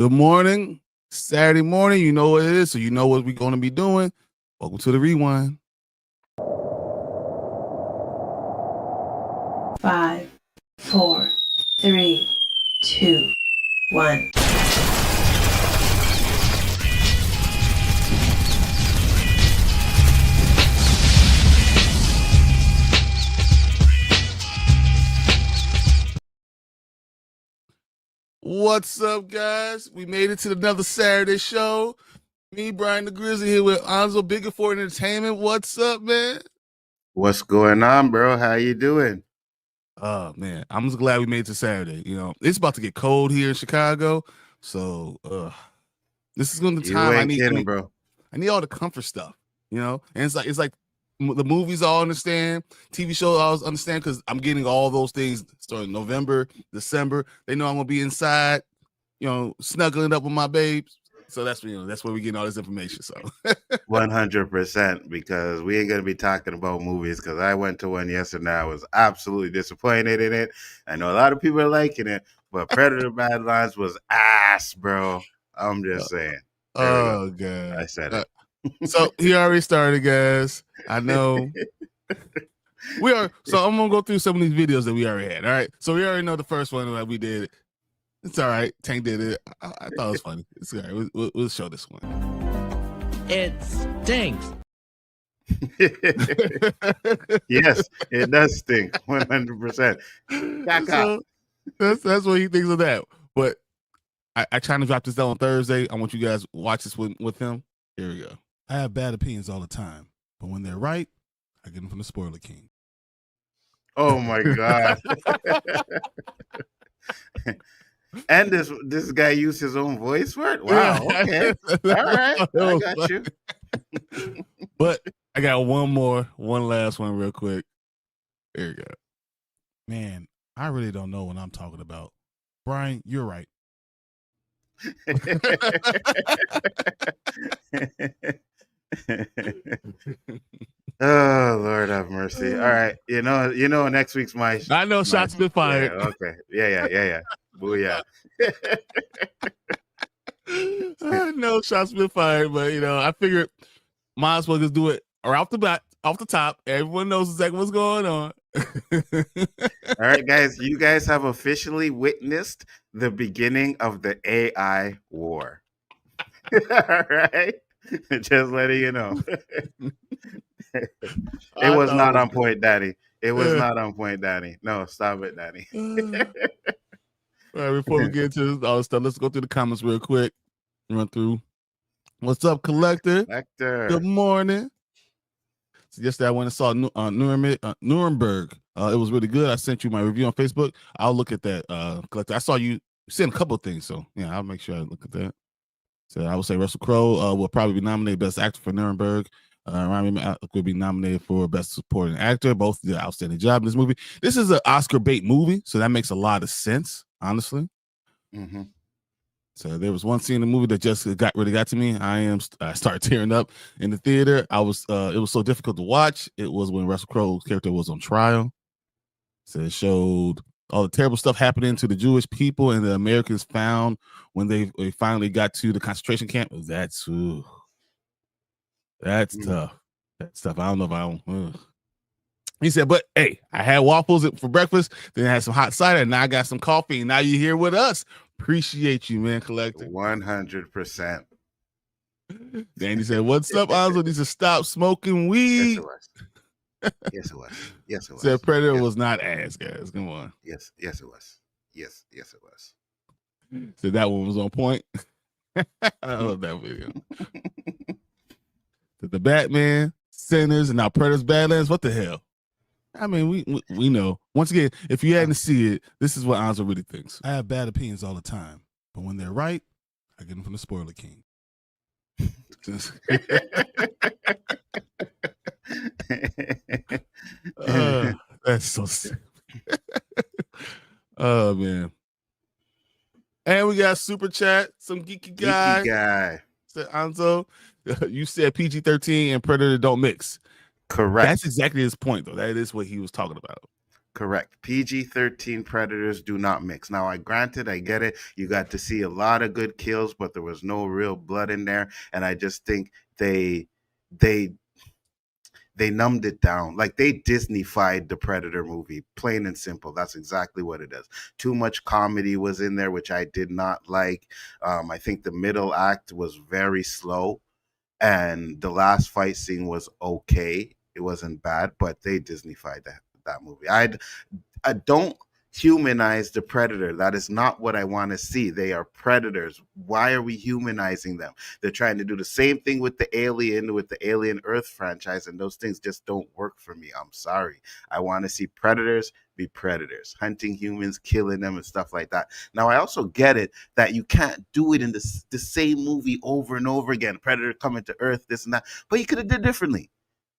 Good morning. Saturday morning. You know what it is, so you know what we're going to be doing. Welcome to the Rewind. 5, 4, 3, 2, 1. What's up, guys? We made it to another Saturday show. Me, Bryon the Grizzly, here with Nzo Bigger for Entertainment. What's up, man? What's going on, bro? How you doing? Oh, man. I'm just glad we made it to Saturday. You know, it's about to get cold here in Chicago. So, this is going to the time I need, bro. I need all the comfort stuff, you know? And it's like the movies all understand, TV shows all understand, because I'm getting all those things starting November, December. They know I'm going to be inside, you know, snuggling up with my babes. So that's where we're getting all this information. So 100%, because we ain't gonna be talking about movies, because I went to one yesterday. I was absolutely disappointed in it. I know a lot of people are liking it, but Predator Badlands was ass, bro. I'm just saying. Oh god, I said it. So he already started, guys. I know. We are. So I'm gonna go through some of these videos that we already had. All right. So we already know the first one that we did. It's all right. Tank did it. I thought it was funny. It's all right. We'll show this one. It stinks. Yes, it does stink. 100%. So that's what he thinks of that. But I trying to drop this down on Thursday. I want you guys to watch this with him. Here we go. I have bad opinions all the time, but when they're right, I get them from the Spoiler King. Oh my god. And this guy used his own voice for it? Wow, okay. All right, I got you. But I got one last one real quick. There you go. Man, I really don't know what I'm talking about. Bryon, you're right. Oh, Lord have mercy. All right. You know next week's my I know shots been fired. Yeah, okay. Yeah. Booyah. I know shots been fired, but you know, I figured might as well just do it or off the top. Everyone knows exactly what's going on. All right, guys. You guys have officially witnessed the beginning of the AI war. All right. Just letting you know. It was not on point, Daddy. It was not on point, Daddy. No, stop it, Daddy. All right, before we get into all this stuff, let's go through the comments real quick. Run through. What's up, Collector? Good morning. So yesterday I went and saw Nuremberg. It was really good. I sent you my review on Facebook. I'll look at that, Collector. I saw you send a couple of things, so yeah, I'll make sure I look at that. So I would say Russell Crowe will probably be nominated Best Actor for Nuremberg. Rami Malek will be nominated for Best Supporting Actor. Both did an outstanding job in this movie. This is an Oscar bait movie, so that makes a lot of sense, honestly. Mm-hmm. So there was one scene in the movie that just really got to me. I started tearing up in the theater. It was so difficult to watch. It was when Russell Crowe's character was on trial. So it showed all the terrible stuff happening to the Jewish people and the Americans found when they finally got to the concentration camp. That's tough. That's tough. I don't know if I don't. He said, but hey, I had waffles for breakfast, then I had some hot cider, and now I got some coffee, and now you're here with us. Appreciate you, man, Collector. 100%. Danny said, what's up, Nzo? He said, stop smoking weed. Yes, it was. Yes, it was. Said Predator was not ass, guys. Come on. Yes, it was. Yes, it was. Said that one was on point. I love that video. The Batman, Sinners, and now Predator's Badlands. What the hell? I mean, we know. Once again, if you hadn't seen it, this is what Nzo really thinks. I have bad opinions all the time, but when they're right, I get them from the Spoiler King. That's so sick. Oh man. And we got super chat, some geeky guy. Said Nzo, you said PG-13 and Predator don't mix. Correct. That's exactly his point, though. That is what he was talking about. Correct. PG-13 predators do not mix. Now, I get it. You got to see a lot of good kills, but there was no real blood in there, and I just think they numbed it down. Like, they Disney-fied the Predator movie, plain and simple. That's exactly what it is. Too much comedy was in there, which I did not like. I think the middle act was very slow, and the last fight scene was okay. It wasn't bad, but they Disney-fied that movie. I don't humanize the Predator. That is not what I want to see. They are predators. Why are we humanizing them? They're trying to do the same thing with the Alien Earth franchise, and those things just don't work for me. I'm sorry. I want to see predators be predators, hunting humans, killing them, and stuff like that. Now, I also get it that you can't do it in the same movie over and over again. Predator coming to Earth, this and that, but you could have did differently.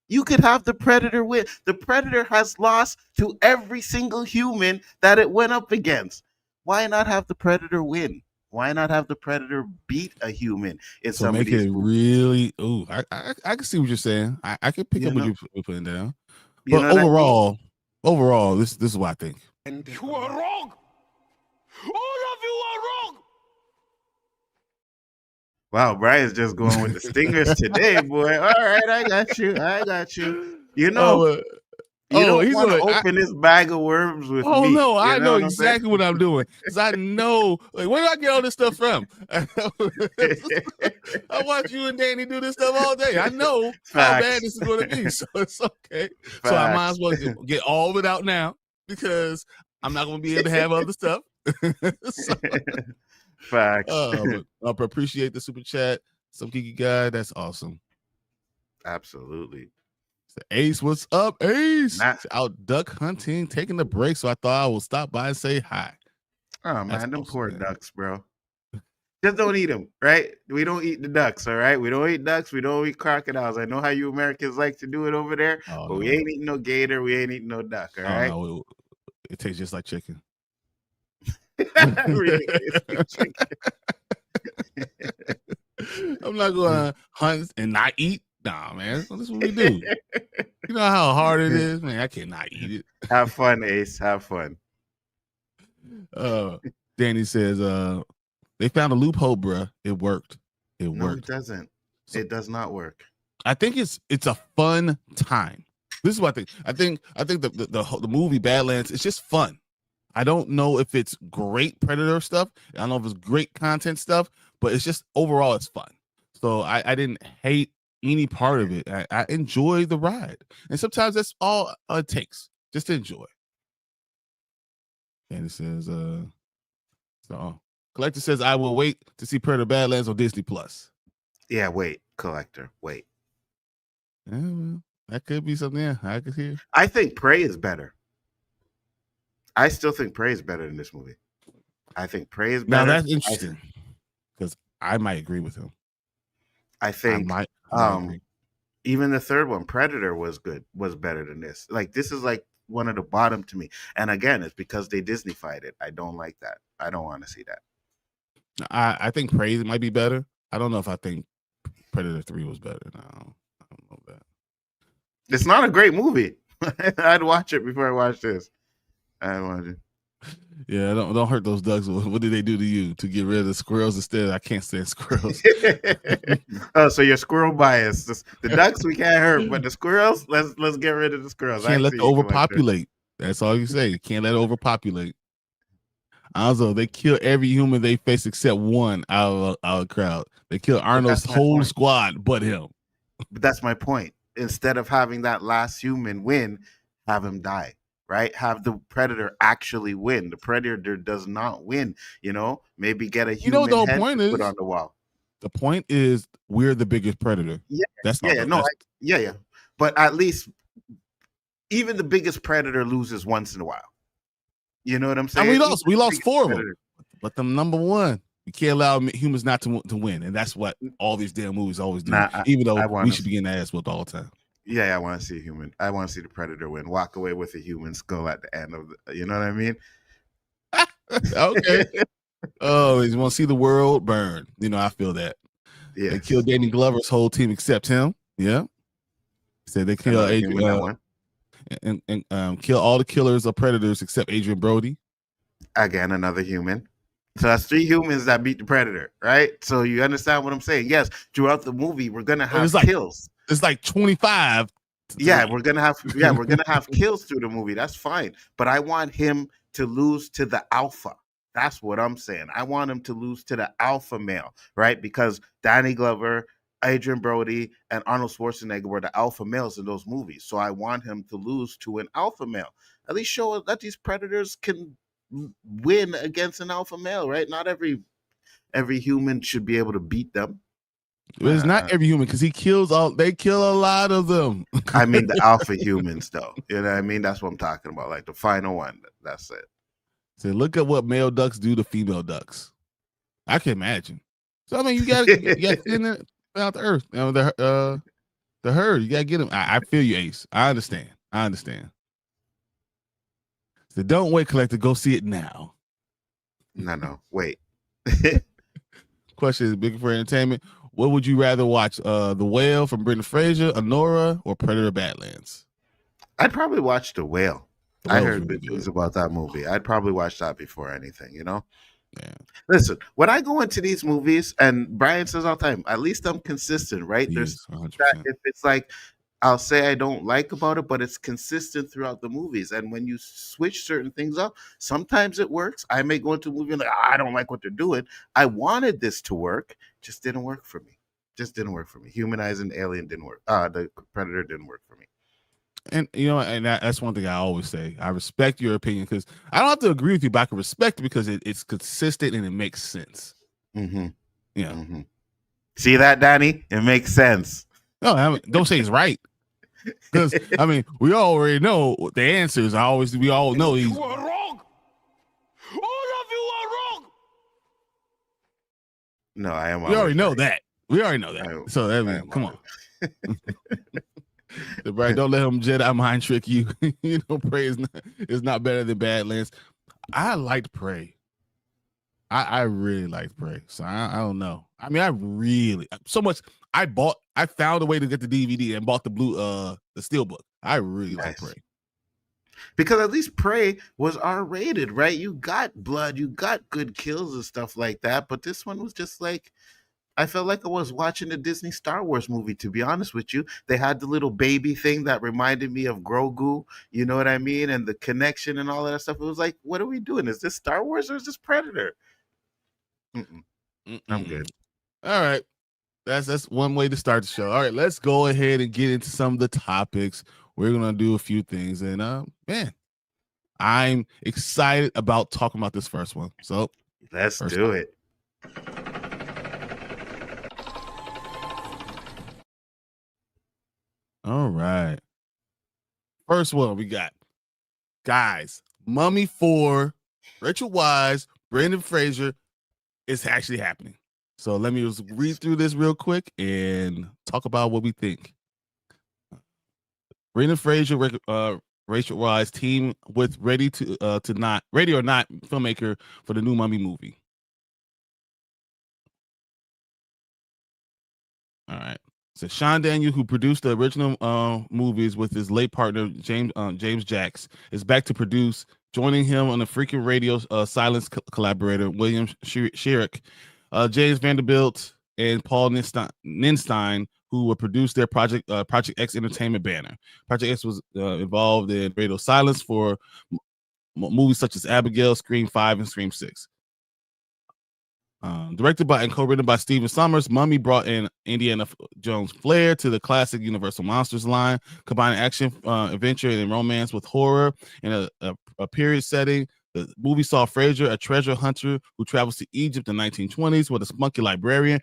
You could have the Predator win. The Predator has lost to every single human that it went up against. Why not have the Predator win? Why not have the Predator beat a human in So some make of these it movies? really. Ooh, I can see what you're saying. I can pick up what you're putting down. You But know what I mean? overall, this is what I think. And you are wrong. All of you are wrong. Wow, Brian's just going with the stingers today, boy. All right, I got you. You know, you don't want to open this bag of worms with me. Oh no, I know what exactly what I'm doing because I know. Like, where do I get all this stuff from? I watch you and Danny do this stuff all day. I know how bad this is going to be, so it's okay. Facts. So I might as well get all of it out now because I'm not going to be able to have other stuff. So, facts. I appreciate the super chat. Some geeky guy. That's awesome. Absolutely. Ace, what's up, Ace? Out duck hunting, taking a break, so I thought I will stop by and say hi. Oh, man, them poor ducks, bro. Just don't eat them, right? We don't eat the ducks, all right? We don't eat ducks. We don't eat crocodiles. I know how you Americans like to do it over there, but we ain't eating no gator. We ain't eating no duck, all right? No, it tastes just like chicken. I'm not going to hunt and not eat. Nah, man, this is what we do. You know how hard it is, man. I cannot eat it. Have fun, Ace. Have fun. Danny says, they found a loophole, bruh. It worked. It worked. No, it doesn't. It does not work. I think it's a fun time. This is what I think. I think the movie Badlands, it's just fun. I don't know if it's great Predator stuff. I don't know if it's great content stuff, but it's just overall it's fun. So I didn't hate any part of it. I enjoy the ride, and sometimes that's all it takes, just to enjoy. And it says, so Collector says, I will wait to see Predator Badlands on Disney Plus. Yeah, wait, Collector, wait. Yeah, well, that could be something. Yeah, I could hear. I think Prey is better. I still think Prey is better than this movie. I think Prey is better. Now that's interesting because I might agree with him. I think I might even the third one, Predator, was better than this. Like, this is like one of the bottom to me. And again, it's because they Disneyfied it. I don't like that. I don't want to see that. I think Prey might be better. I don't know if I think Predator 3 was better. No, I don't know that. It's not a great movie. I'd watch it before I watch this. I watch it. Yeah, don't hurt those ducks. What did they do to you to get rid of the squirrels instead? I can't stand squirrels. Oh, so you're squirrel biased. The ducks we can't hurt, but the squirrels, let's get rid of the squirrels. Can't let it overpopulate. That's all you say. Can't let it overpopulate. Also, they kill every human they face except one out of our crowd. They kill Arnold's whole squad but him. But that's my point. Instead of having that last human win, have him die. Right? Have the Predator actually win. The Predator does not win. Maybe get a human the head point to is, put on the wall. The point is we're the biggest predator. Yeah, that's yeah. But at least even the biggest predator loses once in a while. You know what I'm saying? And we lost 4 of them. But the number one, you can't allow humans not to win, and that's what all these damn movies always do. Even though we should be getting ass whipped all the time. Yeah, I want to see a human. I want to see the Predator win. Walk away with a human skull at the end of the. You know what I mean? Okay. Oh, you want to see the world burn? I feel that. Yeah. They killed Danny Glover's whole team except him. Yeah. Said they killed Adrian. and kill all the killers or predators except Adrian Brody. Again, another human. So that's 3 humans that beat the Predator, right? So you understand what I'm saying? Yes, throughout the movie, we're gonna have kills. It's like 25. Yeah, we're gonna have kills through the movie. That's fine. But I want him to lose to the alpha. That's what I'm saying. I want him to lose to the alpha male, right? Because Danny Glover, Adrian Brody, and Arnold Schwarzenegger were the alpha males in those movies. So I want him to lose to an alpha male. At least show that these predators can win against an alpha male, right? Not every human should be able to beat them. It's not every human because they kill a lot of them. I mean the alpha humans though. You know what I mean? That's what I'm talking about. Like the final one. That's it. So look at what male ducks do to female ducks. I can imagine. So I mean you gotta send it out the earth. The herd. You gotta get them. I feel you, Ace. I understand. So don't wait, Collector. Go see it now. No. Wait. Question is big for entertainment. What would you rather watch? The Whale from Brendan Fraser, Honora, or Predator Badlands? I'd probably watch The Whale. I heard good things about that movie. I'd probably watch that before anything, you know? Yeah. Listen, when I go into these movies, and Bryon says all the time, at least I'm consistent, right? There's that if it's like I'll say I don't like about it, but it's consistent throughout the movies. And when you switch certain things up, sometimes it works. I may go into a movie and I don't like what they're doing. I wanted this to work, just didn't work for me. Humanizing Alien didn't work. The Predator didn't work for me. And you know, and that's one thing I always say. I respect your opinion because I don't have to agree with you, but I can respect it because it's consistent and it makes sense. Mm-hmm. Yeah. Mm-hmm. See that, Danny? It makes sense. No, I mean, don't say it's right. Because I mean, we already know the answers. We all know You are wrong. All of you are wrong. No, I am. We already know that. So I mean, come on. Right, don't let him Jedi mind trick you. You know, Prey is not better than Badlands. I liked Prey. I really liked Prey. So I don't know. I mean, I really so much. I found a way to get the DVD and bought the the steelbook. I really like Prey. Because at least Prey was R-rated, right? You got blood, you got good kills and stuff like that. But this one was just like, I felt like I was watching a Disney Star Wars movie, to be honest with you. They had the little baby thing that reminded me of Grogu, you know what I mean? And the connection and all that stuff. It was like, what are we doing? Is this Star Wars or is this Predator? I'm good. All right. That's one way to start the show. All right, let's go ahead and get into some of the topics. We're gonna do a few things, and man, I'm excited about talking about this first one. So let's do it. All right. First one we got, guys, Mummy 4, Rachel Weisz, Brendan Fraser. It's actually happening. So let me just read through this real quick and talk about what we think. Brendan Fraser, Rachel Weisz team with Ready or Not filmmaker for the new Mummy movie. All right. So Sean Daniel, who produced the original movies with his late partner James Jacks, is back to produce, joining him on the freaking radio silence collaborator William Sherrick, James Vanderbilt, and Paul Ninstein, who will produce their Project X Entertainment banner. Project X was involved in radio silence for movies such as Abigail, Scream 5, and Scream 6. Directed by and co-written by Stephen Sommers, Mummy brought in Indiana Jones flair to the classic Universal Monsters line, combining action, adventure, and romance with horror in a period setting. The movie saw Fraser, a treasure hunter who travels to Egypt in the 1920s with a spunky librarian,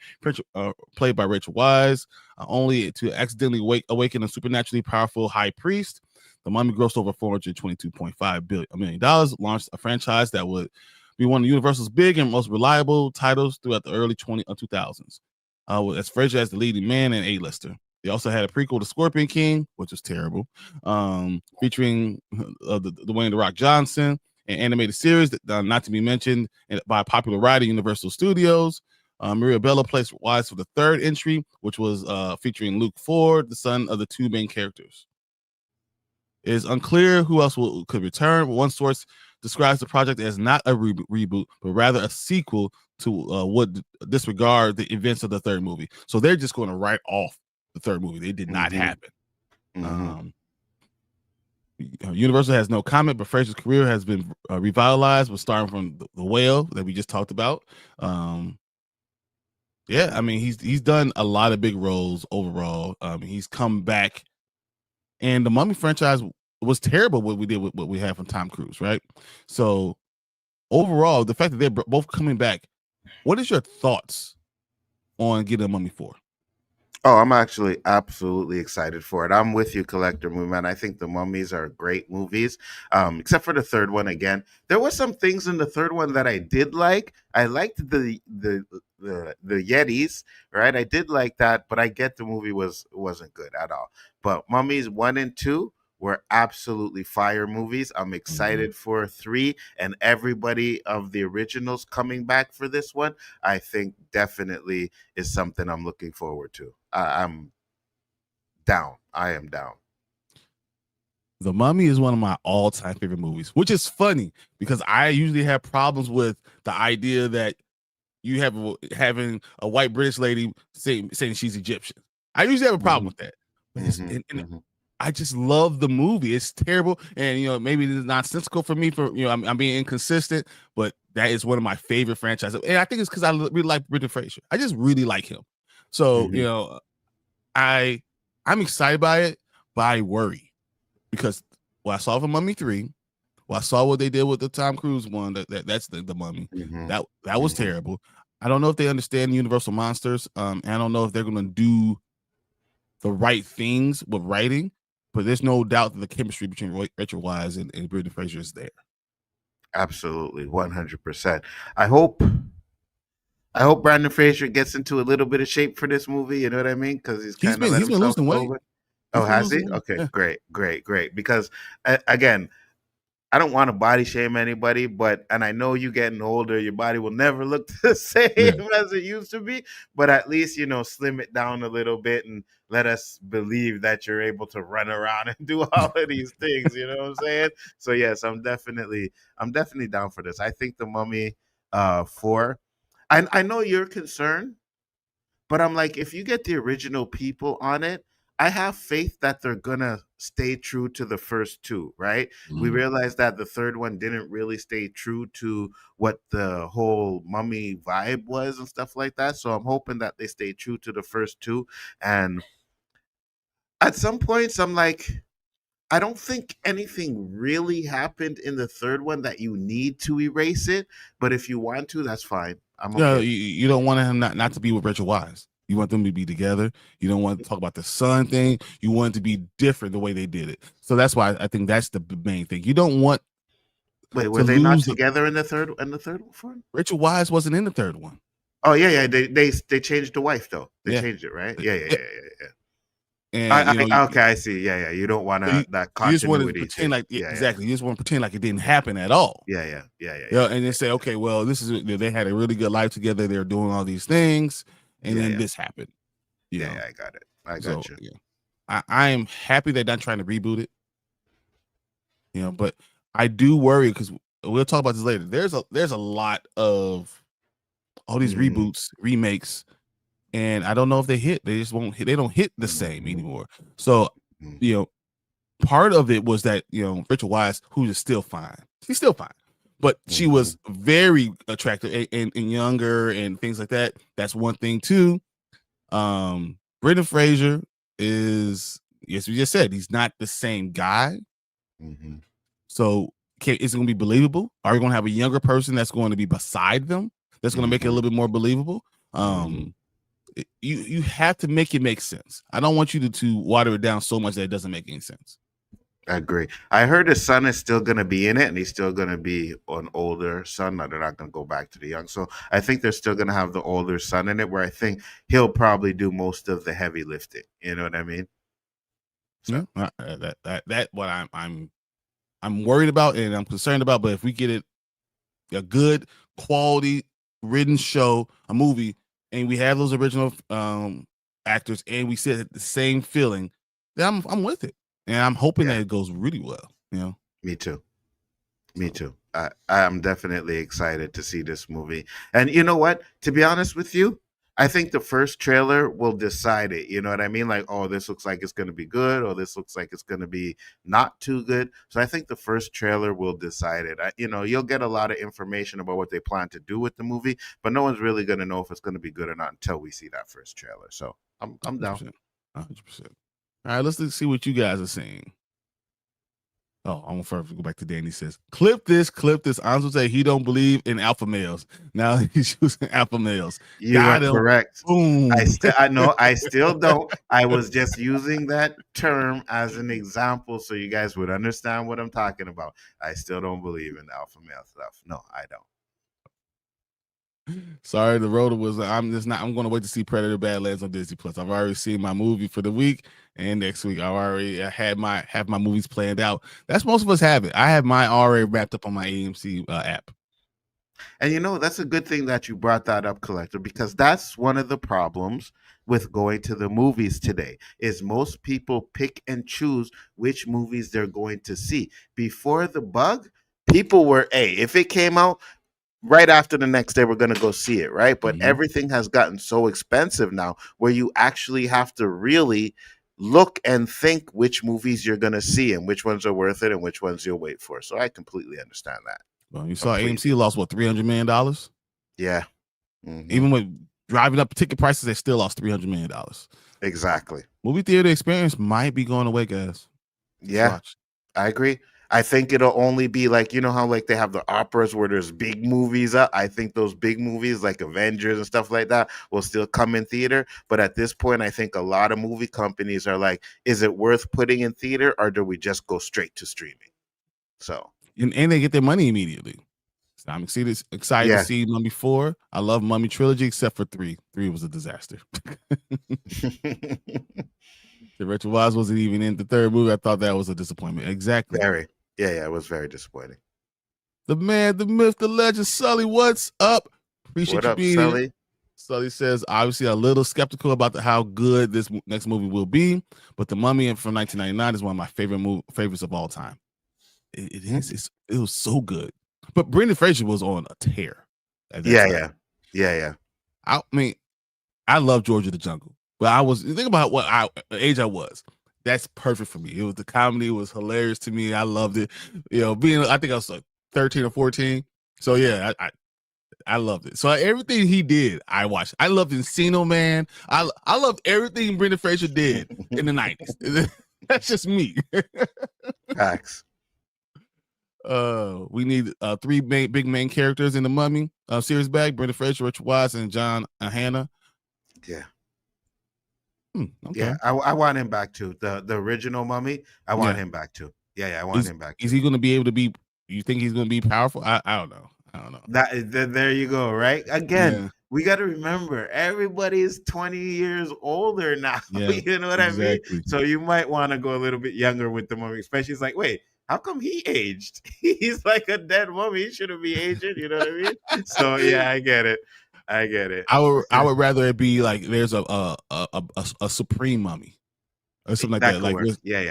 played by Rachel Weisz, only to accidentally awaken a supernaturally powerful high priest. The Mummy grossed over $422.5 million, launched a franchise that would be one of Universal's big and most reliable titles throughout the early 2000s. As Fraser as the leading man and A-lister. They also had a prequel to Scorpion King, which was terrible, featuring Dwayne "The Rock" Johnson, an animated series that, not to be mentioned, by a popular writer, Universal Studios. Maria Bello placed Weisz for the third entry, which was featuring Luke Ford, the son of the two main characters. It is unclear who else could return. One source describes the project as not a reboot, but rather a sequel to what disregard the events of the third movie. So they're just going to write off the third movie. It did not happen. Universal has no comment, but Fraser's career has been revitalized with starting from the Whale that we just talked about. Yeah, I mean he's done a lot of big roles overall. He's come back, and the Mummy franchise was terrible. What we did with what we had from Tom Cruise, right? So overall, the fact that they're both coming back, what is your thoughts on getting a Mummy 4? Oh, I'm actually absolutely excited for it. I'm with you, Collector Movement. I think the Mummies are great movies, except for the third one. Again, there were some things in the third one that I did like. I liked the Yetis, right? I did like that, but I get the movie wasn't good at all. But Mummies 1 and 2 were absolutely fire movies. I'm excited for 3 and everybody of the originals coming back for this one. I think definitely is something I'm looking forward to. I'm down. I am down. The Mummy is one of my all-time favorite movies, which is funny because I usually have problems with the idea that you have having a white British lady saying she's Egyptian. I usually have a problem with that. But I just love the movie. It's terrible, and maybe it's nonsensical for me. I'm being inconsistent, but that is one of my favorite franchises, and I think it's because I really like Brendan Fraser. I just really like him. So I'm excited by it, but I worry because I saw from Mummy 3, I saw what they did with the Tom Cruise one. That's the Mummy. That was terrible. I don't know if they understand Universal Monsters, and I don't know if they're going to do the right things with writing. But there's no doubt that the chemistry between Rachel Weisz and Brendan Fraser is there. Absolutely, 100%. I hope Brendan Fraser gets into a little bit of shape for this movie. You know what I mean? Because he's been losing weight. Oh, has he? Okay, yeah. Great. Because again, I don't want to body shame anybody, and I know you getting older, your body will never look the same as it used to be. But at least slim it down a little bit and let us believe that you're able to run around and do all of these things. You know what I'm saying? So yes, I'm definitely down for this. I think the Mummy 4. I know you're concerned, but I'm like, if you get the original people on it, I have faith that they're gonna stay true to the first 2, right? We realized that the third one didn't really stay true to what the whole Mummy vibe was and stuff like that. So I'm hoping that they stay true to the first 2. And at some points, I'm like, I don't think anything really happened in the third one that you need to erase it. But if you want to, that's fine. I'm okay. No, you don't want him not to be with Rachel Weisz. You want them to be together. You don't want to talk about the son thing. You want it to be different the way they did it. So that's why I think that's the main thing. You don't want. Wait, were they not together in the third one? Rachel Weisz wasn't in the third one. Oh yeah. They changed the wife though. They changed it, right? Yeah. And I see. Yeah. You don't want that continuity. You just want to pretend like exactly. You just want to pretend like it didn't happen at all. Yeah. And then say, okay, well, this is they had a really good life together. They're doing all these things. And then this happened. I got it. I got you. Yeah. I am happy they're not trying to reboot it. But I do worry because we'll talk about this later. There's a lot of all these reboots, remakes, and I don't know if they hit. They just won't hit. They don't hit the same anymore. So, part of it was that Rachel Weisz, who is still fine. She's still fine. But she was very attractive and younger and things like that. That's one thing too. Brendan Fraser is, yes, we just said he's not the same guy. So is it going to be believable? Are we going to have a younger person that's going to be beside them? That's going to make it a little bit more believable. You have to make it make sense. I don't want you to water it down so much that it doesn't make any sense. I agree. I heard his son is still going to be in it, and he's still going to be an older son. They're not going to go back to the young. So I think they're still going to have the older son in it, where I think he'll probably do most of the heavy lifting. You know what I mean? So. Yeah, that what I'm worried about and I'm concerned about. But if we get a good quality written show, a movie, and we have those original actors, and we sit at the same feeling, then I'm with it. and I'm hoping that it goes really well. You know, me too. Me too. I'm definitely excited to see this movie. And you know what? To be honest with you, I think the first trailer will decide it. You know what I mean? Like, oh, this looks like it's going to be good, or this looks like it's going to be not too good. So I think the first trailer will decide it. You'll get a lot of information about what they plan to do with the movie, but no one's really going to know if it's going to be good or not until we see that first trailer. So I'm down. 100%. All right, let's see what you guys are saying. Oh, I'm gonna first go back to Danny. Says, clip this. Nzo say he don't believe in alpha males. Now he's using alpha males. You are correct. Boom. I still don't. I was just using that term as an example so you guys would understand what I'm talking about. I still don't believe in alpha male stuff. No, I don't. Sorry, the road was. I'm going to wait to see Predator Badlands on Disney Plus. I've already seen my movie for the week and next week. I already have my movies planned out. That's most of us have it. I have mine already wrapped up on my AMC app. And that's a good thing that you brought that up, Collector, because that's one of the problems with going to the movies today. Is most people pick and choose which movies they're going to see. Before the bug, people were, if it came out right after the next day, we're going to go see it, right? But everything has gotten so expensive now where you actually have to really look and think which movies you're going to see and which ones are worth it and which ones you'll wait for. So I completely understand that. Well, you saw AMC lost, what, $300 million? Yeah. Even with driving up ticket prices, they still lost $300 million. Exactly. Movie theater experience might be going away, guys. Yeah, I agree. I think it'll only be like, how like they have the operas where there's big movies up. I think those big movies like Avengers and stuff like that will still come in theater. But at this point, I think a lot of movie companies are like, is it worth putting in theater or do we just go straight to streaming? So and they get their money immediately. So I'm excited to see Mummy 4. I love Mummy trilogy except for 3. 3 was a disaster. The Richard Wise wasn't even in the third movie. I thought that was a disappointment. Exactly. Very. Yeah, it was very disappointing. The man, the myth, the legend, Sully, what's up? Appreciate you being Sully? here. Sully says, obviously a little skeptical about how good this next movie will be, but The Mummy from 1999 is one of my favorites of all time. It is. It was so good. But Brendan Fraser was on a tear. Yeah. I mean, I love George of the Jungle, but think about what age I was. That's perfect for me. It was the comedy. It was hilarious to me. I loved it. I think I was like 13 or 14. So yeah, I loved it. So everything he did, I watched. I loved Encino Man. I loved everything Brendan Fraser did in the 90s. That's just me. Facts. We need 3 big main characters in the Mummy series back: Brendan Fraser, Richard Wise, and John Hannah. Yeah. Okay. Yeah, I want him back too. The original Mummy, I want him back too. Yeah, I want him back. Is he going to be able to be? You think he's going to be powerful? I don't know. There you go. Right again. We got to remember everybody's 20 years older now. Yeah, you know what I mean? So you might want to go a little bit younger with the Mummy, especially. It's like, wait, how come he aged? He's like a dead mummy. He shouldn't be aging. You know what I mean? So yeah, I get it. I would rather it be like there's a supreme mummy or something like that. Like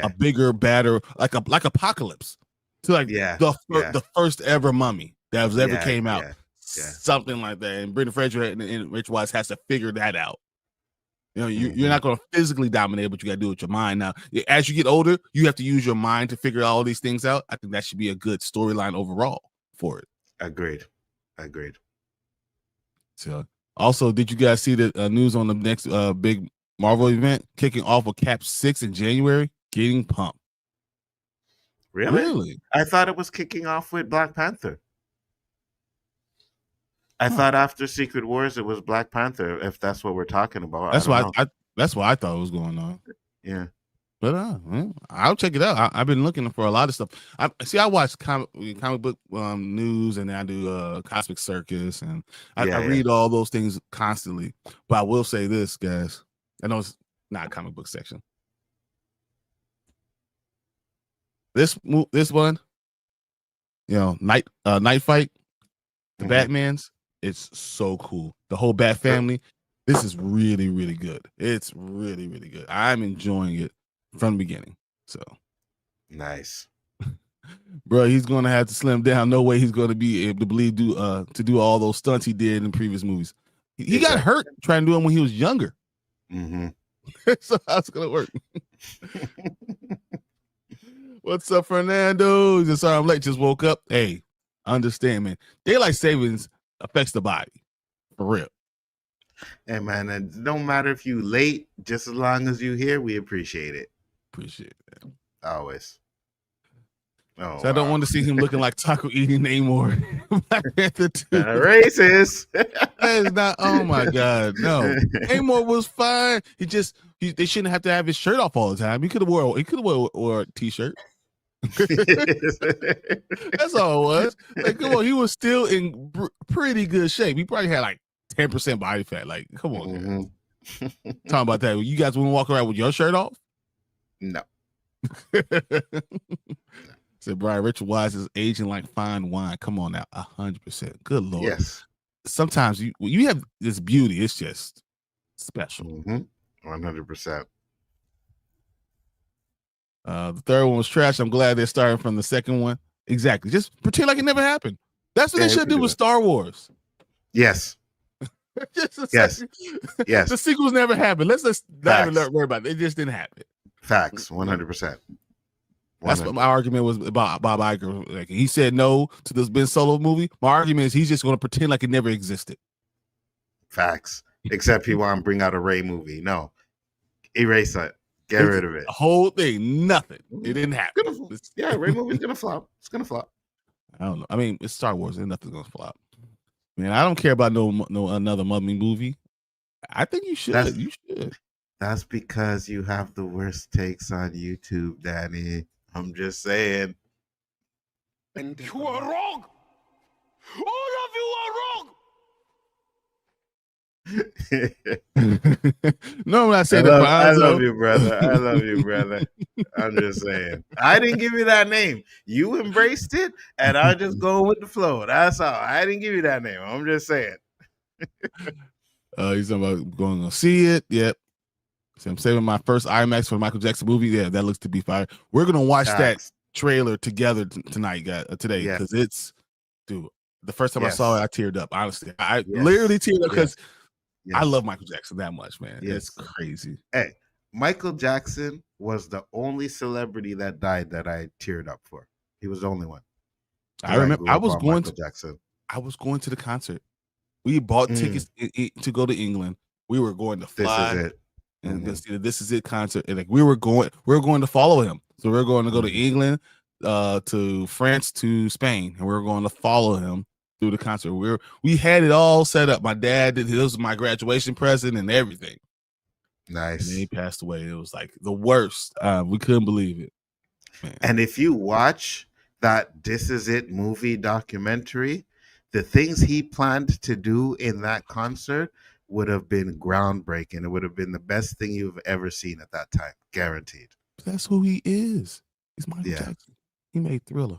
a bigger, badder, like Apocalypse. So like the first ever mummy that was ever came out. Something like that. And Brendan Fraser and Rich Wise has to figure that out. You're not going to physically dominate, but you got to do it with your mind. Now, as you get older, you have to use your mind to figure all these things out. I think that should be a good storyline overall for it. Agreed. So, also, did you guys see the news on the next big Marvel event kicking off with Cap 6 in January? Getting pumped. Really? I thought it was kicking off with Black Panther. I thought after Secret Wars it was Black Panther. If that's what we're talking about, that's what I thought was going on. Yeah, but I'll check it out. I've been looking for a lot of stuff. I watch comic book news, and then I do Cosmic Circus, and I read all those things constantly. But I will say this, guys. I know it's not a comic book section. This one, Night Fight, the Batmans. It's so cool. The whole Bat family. This is really, really good. It's really, really good. I'm enjoying it from the beginning. So Nice. Bro, he's gonna have to slim down. No way he's gonna be able to do all those stunts he did in previous movies. He got hurt trying to do them when he was younger. Mm-hmm. So how's it gonna work? What's up, Fernando? Just sorry I'm late. Just woke up. Hey, understand, man. Daylight savings affects the body for real. Hey, man, it don't matter if you late, just as long as you here, we appreciate it. Appreciate it, man. Always. Oh, so I don't want to see him looking like taco eating Namor. Black Panther 2. Racist. That is not. Oh my God, no. Namor was fine. They shouldn't have to have his shirt off all the time. He could have wore a t-shirt. That's all it was. Like, come on, he was still in pretty good shape. He probably had like 10% body fat. Like, come on, guys. Talking about that. You guys wouldn't walk around with your shirt off? No. Said Brian, Richard Wise is aging like fine wine. Come on now, 100%. Good Lord. Yes. Sometimes you have this beauty. It's just special. 100%. The third one was trash. I'm glad they're starting from the second one. Exactly. Just pretend like it never happened. That's what they should do with Star Wars. Yes. Yes. Yes. The sequels never happened. Let's not even worry about it. It just didn't happen. Facts. 100%. That's what my argument was about Bob Iger. Like, he said no to this Ben Solo movie. My argument is he's just going to pretend like it never existed. Facts. Except he want to bring out a Ray movie. No. Erase it. Get rid of it. The whole thing. Nothing. It didn't happen. Ray movie's going to flop. It's going to flop. I don't know. I mean, it's Star Wars. And nothing's going to flop. Man, I don't care about no another Mummy movie. I think you should. You should. That's because you have the worst takes on YouTube, Danny. I'm just saying. And you are wrong. All of you are wrong. No, when I say I love you, brother. I love you, brother. I'm just saying. I didn't give you that name. You embraced it, and I just go with the flow. That's all. I didn't give you that name. I'm just saying. He's talking about going to see it. Yep. So I'm saving my first IMAX for the Michael Jackson movie. Yeah, that looks to be fire. We're gonna watch that trailer together tonight, guys. Today, because it's, dude. The first time I saw it, I teared up. Honestly, I literally teared up because I love Michael Jackson that much, man. It's crazy. Hey, Michael Jackson was the only celebrity that died that I teared up for. He was the only one. I remember I was going to the concert. We bought tickets to go to England. We were going to fly. This is it. And see the This Is It concert, and like we were going to follow him. So we are going to go to England, to France, to Spain, and we are going to follow him through the concert. We had it all set up. My dad did. This was my graduation present and everything. Nice. And then he passed away. It was like the worst. We couldn't believe it. Man. And if you watch that This Is It movie documentary, the things he planned to do in that concert would have been groundbreaking. It would have been the best thing you've ever seen at that time. Guaranteed. That's who he is. He's Michael Jackson. He made Thriller.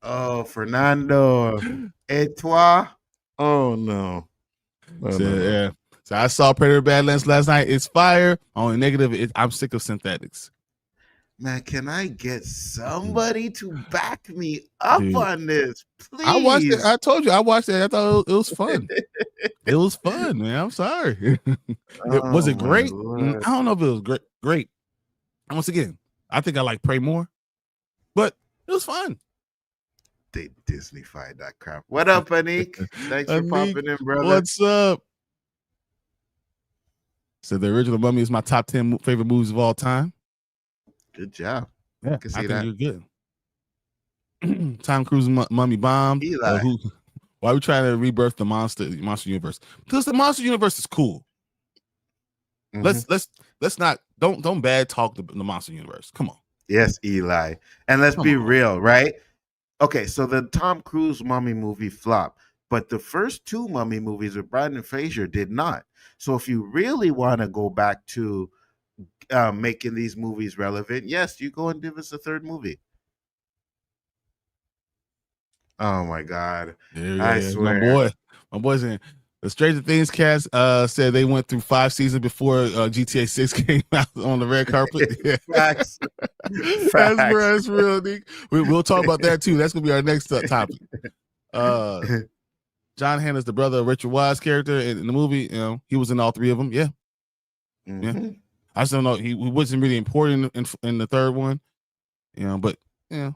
Oh, Fernando. Et toi? Oh, no. Yeah. So I saw Predator Badlands last night. It's fire. Only negative, I'm sick of synthetics. Man, can I get somebody to back me up on this, please? I watched it. I told you I watched it. I thought it was fun. It was fun, man. I'm sorry. Was it great? I don't know if it was great. Once again, I think I like Pray more, but it was fun. They Disney-fied that crap. What up, Anik? Thanks for popping in, brother. What's up? So the original Mummy is my top 10 favorite movies of all time. Good job. Yeah, I think you're good. Tom Cruise Mummy bombed. Why are we trying to rebirth the monster universe? Because the monster universe is cool. Let's not don't bad talk the monster universe. Come on. Yes, Eli. And let's be real, right? Okay, so the Tom Cruise Mummy movie flopped, but the first two Mummy movies with Brendan Fraser did not. So if you really want to go back to making these movies relevant, yes, you go and give us a third movie. Oh my God! I swear, my boy's in. The Stranger Things cast said they went through 5 seasons before GTA 6 came out on the red carpet. Yeah. Facts. That's real, Nick. We'll talk about that too. That's gonna be our next topic. John Hannah's the brother of Richard Wise character in the movie. You know, he was in all 3 of them. Yeah. Mm-hmm. Yeah. I just don't know. He wasn't really important in the third one. You know, but you know.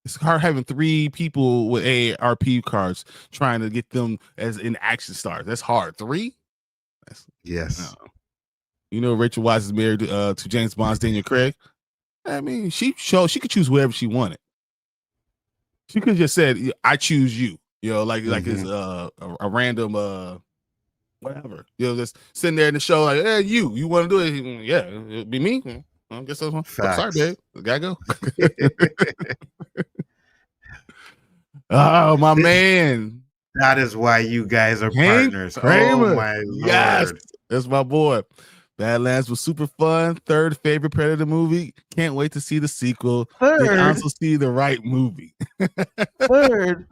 It's hard having 3 people with AARP cards trying to get them as in action stars. That's hard. 3? Yes. You know, Rachel Weisz is married to James Bond's Daniel Craig. I mean, she could choose whoever she wanted. She could have just said, "I choose you." You know, like it's a random whatever. You know, just sitting there in the show like, "Hey, you want to do it?" Yeah, it'd be me. I guess that's one. Sorry, babe. Gotta go. Oh, my man. That is why you guys are partners. Kramer. Oh, my Lord. Yes, that's my boy. Badlands was super fun. 3rd favorite Predator movie. Can't wait to see the sequel. 3rd. Did also see the right movie. 3rd.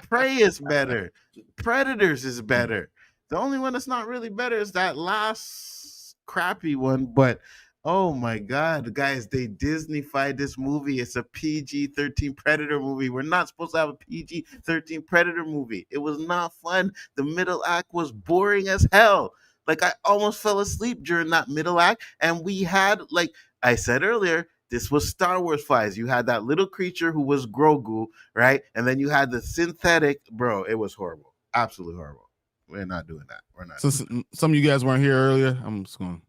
Prey is better. Predators is better. The only one that's not really better is that last crappy one. But oh my God, guys, they Disney-fied this movie. It's a PG-13 Predator movie. We're not supposed to have a PG-13 Predator movie. It was not fun. The middle act was boring as hell. Like, I almost fell asleep during that middle act. And we had, like I said earlier, this was Star Wars vibes. You had that little creature who was Grogu, right? And then you had the synthetic. Bro, it was horrible. Absolutely horrible. We're not doing that. We're not. So some of you guys weren't here earlier. I'm just going.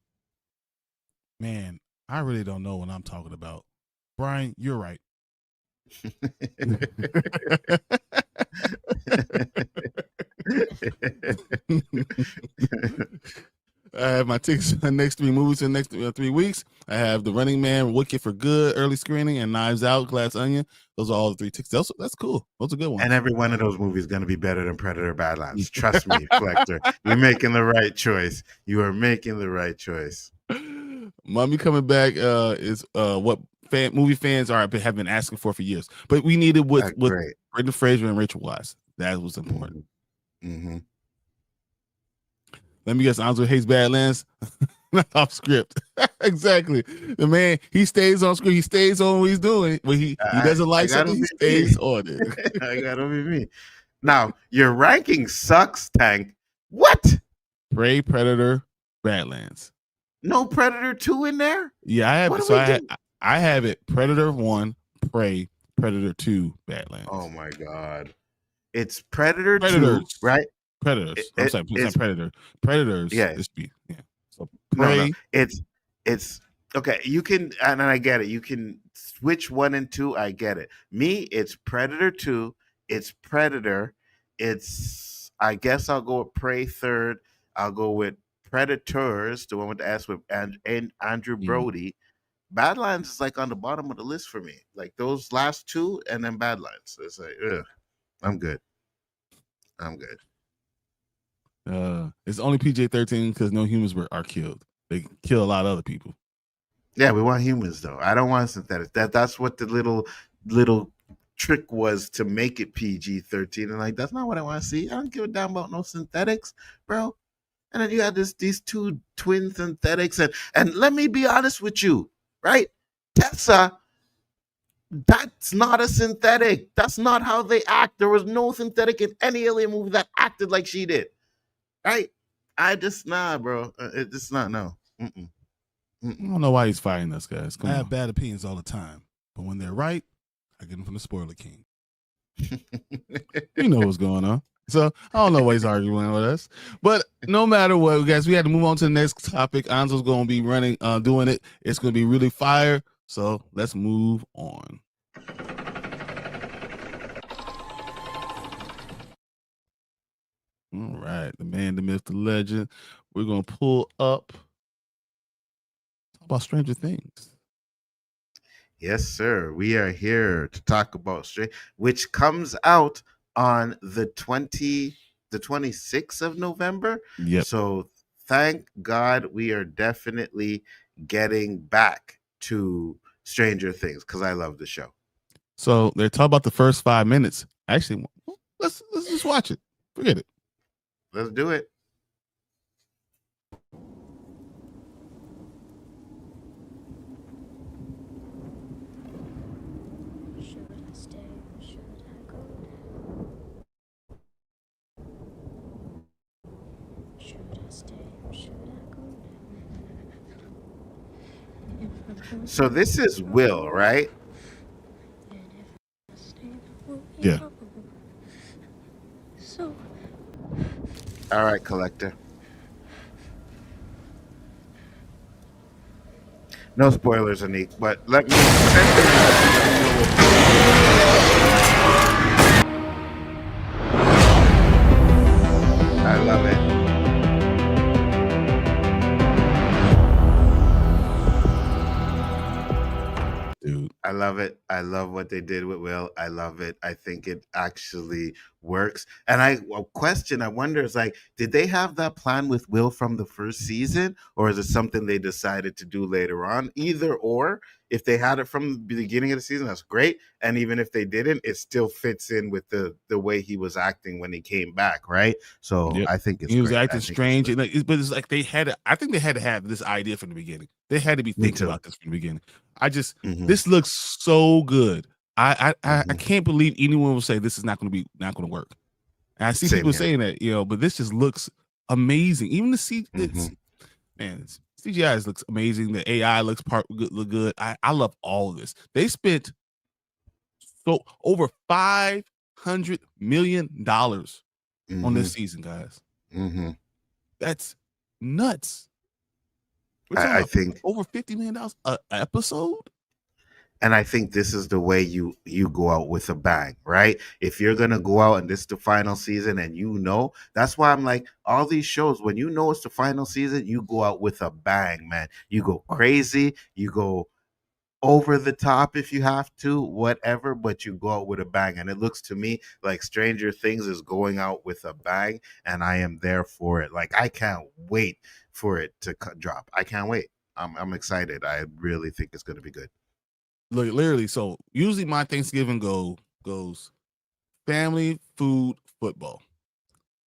Man, I really don't know what I'm talking about. Bryon, you're right. I have my tickets for the next 3 movies in the next 3 weeks. I have The Running Man, Wicked for Good, early screening, and Knives Out, Glass Onion. Those are all the 3 tickets. That's cool. Those are good ones. And every one of those movies is going to be better than Predator Badlands. Trust me, Collector. You're making the right choice. You are making the right choice. Mummy coming back is what movie fans have been asking for years. But we needed with Brendan Fraser and Rachel Weisz. That was important. Mm-hmm. Let me guess, Nzo hates Badlands. Off script. Exactly. The man, he stays on script. He stays on what he's doing. When he doesn't like something, he stays on it. I gotta be me. Now, your ranking sucks, Tank. What? Prey, Predator, Badlands. No Predator 2 in there? Yeah, I have it. So I have it. Predator 1, Prey, Predator 2, Badlands. Oh my God. It's Predator 2, right? Predators. I'm sorry, it's Predator. Predators. Yeah. Yeah. So Prey. No. It's okay. You can, and I get it. You can switch 1 and 2. I get it. Me, it's Predator 2. It's Predator. It's, I guess I'll go with Prey 3rd. I'll go with Predators, the one with the S with Andrew Brody. Badlands is like on the bottom of the list for me. Like those last 2 and then Badlands. It's like, ugh, I'm good. It's only PG-13 because no humans are killed. They kill a lot of other people. Yeah, we want humans though. I don't want synthetics. That's what the little trick was to make it PG-13. And like, that's not what I want to see. I don't give a damn about no synthetics, bro. And then you had these 2 twin synthetics, and let me be honest with you, right? Tessa, that's not a synthetic. That's not how they act. There was no synthetic in any alien movie that acted like she did. Right? I just bro. It's just not no. Mm-mm. I don't know why he's fighting us, guys. I have bad opinions all the time, but when they're right, I get them from the Spoiler King. You know what's going on. So I don't know why he's arguing with us. But no matter what, guys, we had to move on to the next topic. Nzo's going to be doing it. It's going to be really fire. So let's move on. All right, the man, the myth, the legend. We're going to pull up. Talk about Stranger Things. Yes, sir. We are here to talk about which comes out on the 26th of November. Yep. So thank God we are definitely getting back to Stranger Things because I love the show. So they're talking about the first 5 minutes. Actually, let's just watch it. Forget it. Let's do it. So this is Will, right? Yeah. All right, Collector. No spoilers, Anik, but let me. I love it. Dude. I love it. I love what they did with Will. I love it. I think it actually works. And I wonder is like, did they have that plan with Will from the first season, or is it something they decided to do later on? Either or, if they had it from the beginning of the season, that's great. And even if they didn't, it still fits in with the way he was acting when he came back, right? So Yep. I think it's he was great. acting strange, and but it's like they had. I think they had to have this idea from the beginning. They had to be thinking about this from the beginning. This looks so good. I can't believe anyone will say this is not going to work. And I see people saying that, but this just looks amazing. Even the CGI looks amazing. The AI look good. I love all of this. They spent over $500 million on this season, guys. That's nuts. I think over $50 million an episode. And I think this is the way you go out with a bang, right? If you're gonna go out and this is the final season, and that's why I'm like, all these shows, when it's the final season, you go out with a bang, man. You go crazy, you go over the top if you have to, whatever, but you go out with a bang. And it looks to me like Stranger Things is going out with a bang, and I am there for it. Like, I can't wait for it to drop. I can't wait. I'm excited. I really think it's gonna be good. Look, literally, so usually my Thanksgiving goes family, food, football.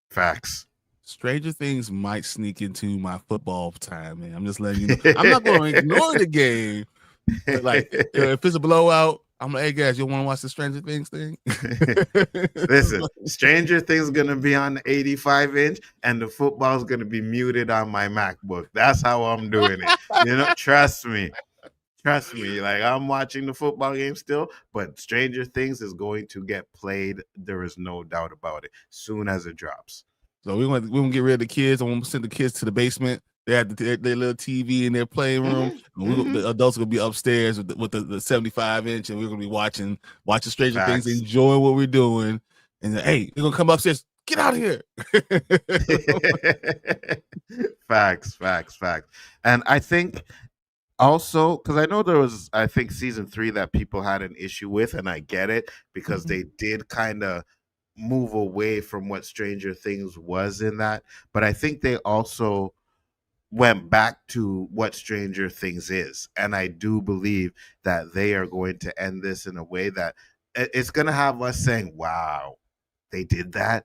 Facts. Stranger Things might sneak into my football time, man. I'm just letting you know. I'm not going to ignore the game. But like, if it's a blowout, I'm like, hey guys, you want to watch the Stranger Things thing? Listen, Stranger Things is gonna be on the 85-inch, and the football is gonna be muted on my MacBook. That's how I'm doing it. Trust me. Like, I'm watching the football game still, but Stranger Things is going to get played. There is no doubt about it. Soon as it drops. So we're gonna get rid of the kids. I'm gonna send the kids to the basement. They have their little TV in their playing room. The adults are gonna be upstairs with the 75-inch, and we're gonna be watching Stranger Things, enjoying what we're doing. And then, hey, they're gonna come upstairs. Get out of here. Facts. And I think also, because I know there was, I think, season 3 that people had an issue with, and I get it, because they did kind of move away from what Stranger Things was in that. But I think they also went back to what Stranger Things is. And I do believe that they are going to end this in a way that it's going to have us saying, wow, they did that?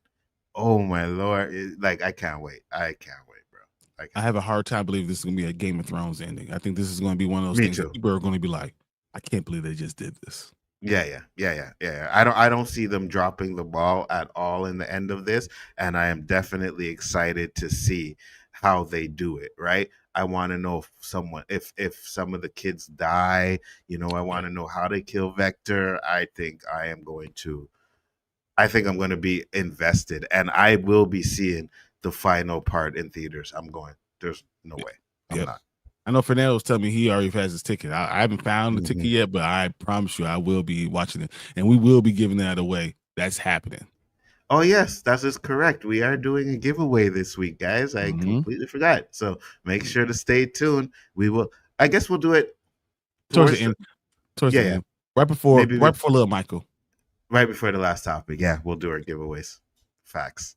Oh, my Lord. I can't wait. I can't wait, bro. I have a hard time believing this is going to be a Game of Thrones ending. I think this is going to be one of those things that people are going to be like, I can't believe they just did this. Yeah. I don't see them dropping the ball at all in the end of this, and I am definitely excited to see how they do it. Right? I want to know if some of the kids die. I want to know how they kill Vector. I think I'm going to be invested, and I will be seeing the final part in theaters. I'm going. There's no way. I'm not. I know Fernando was telling me he already has his ticket. I haven't found the ticket yet, but I promise you I will be watching it, and we will be giving that away. That's happening. Oh, yes, that is correct. We are doing a giveaway this week, guys. I completely forgot. So make sure to stay tuned. We will. I guess we'll do it towards the end. Towards the end. Right before Little Michael. Right before the last topic. Yeah, we'll do our giveaways. Facts.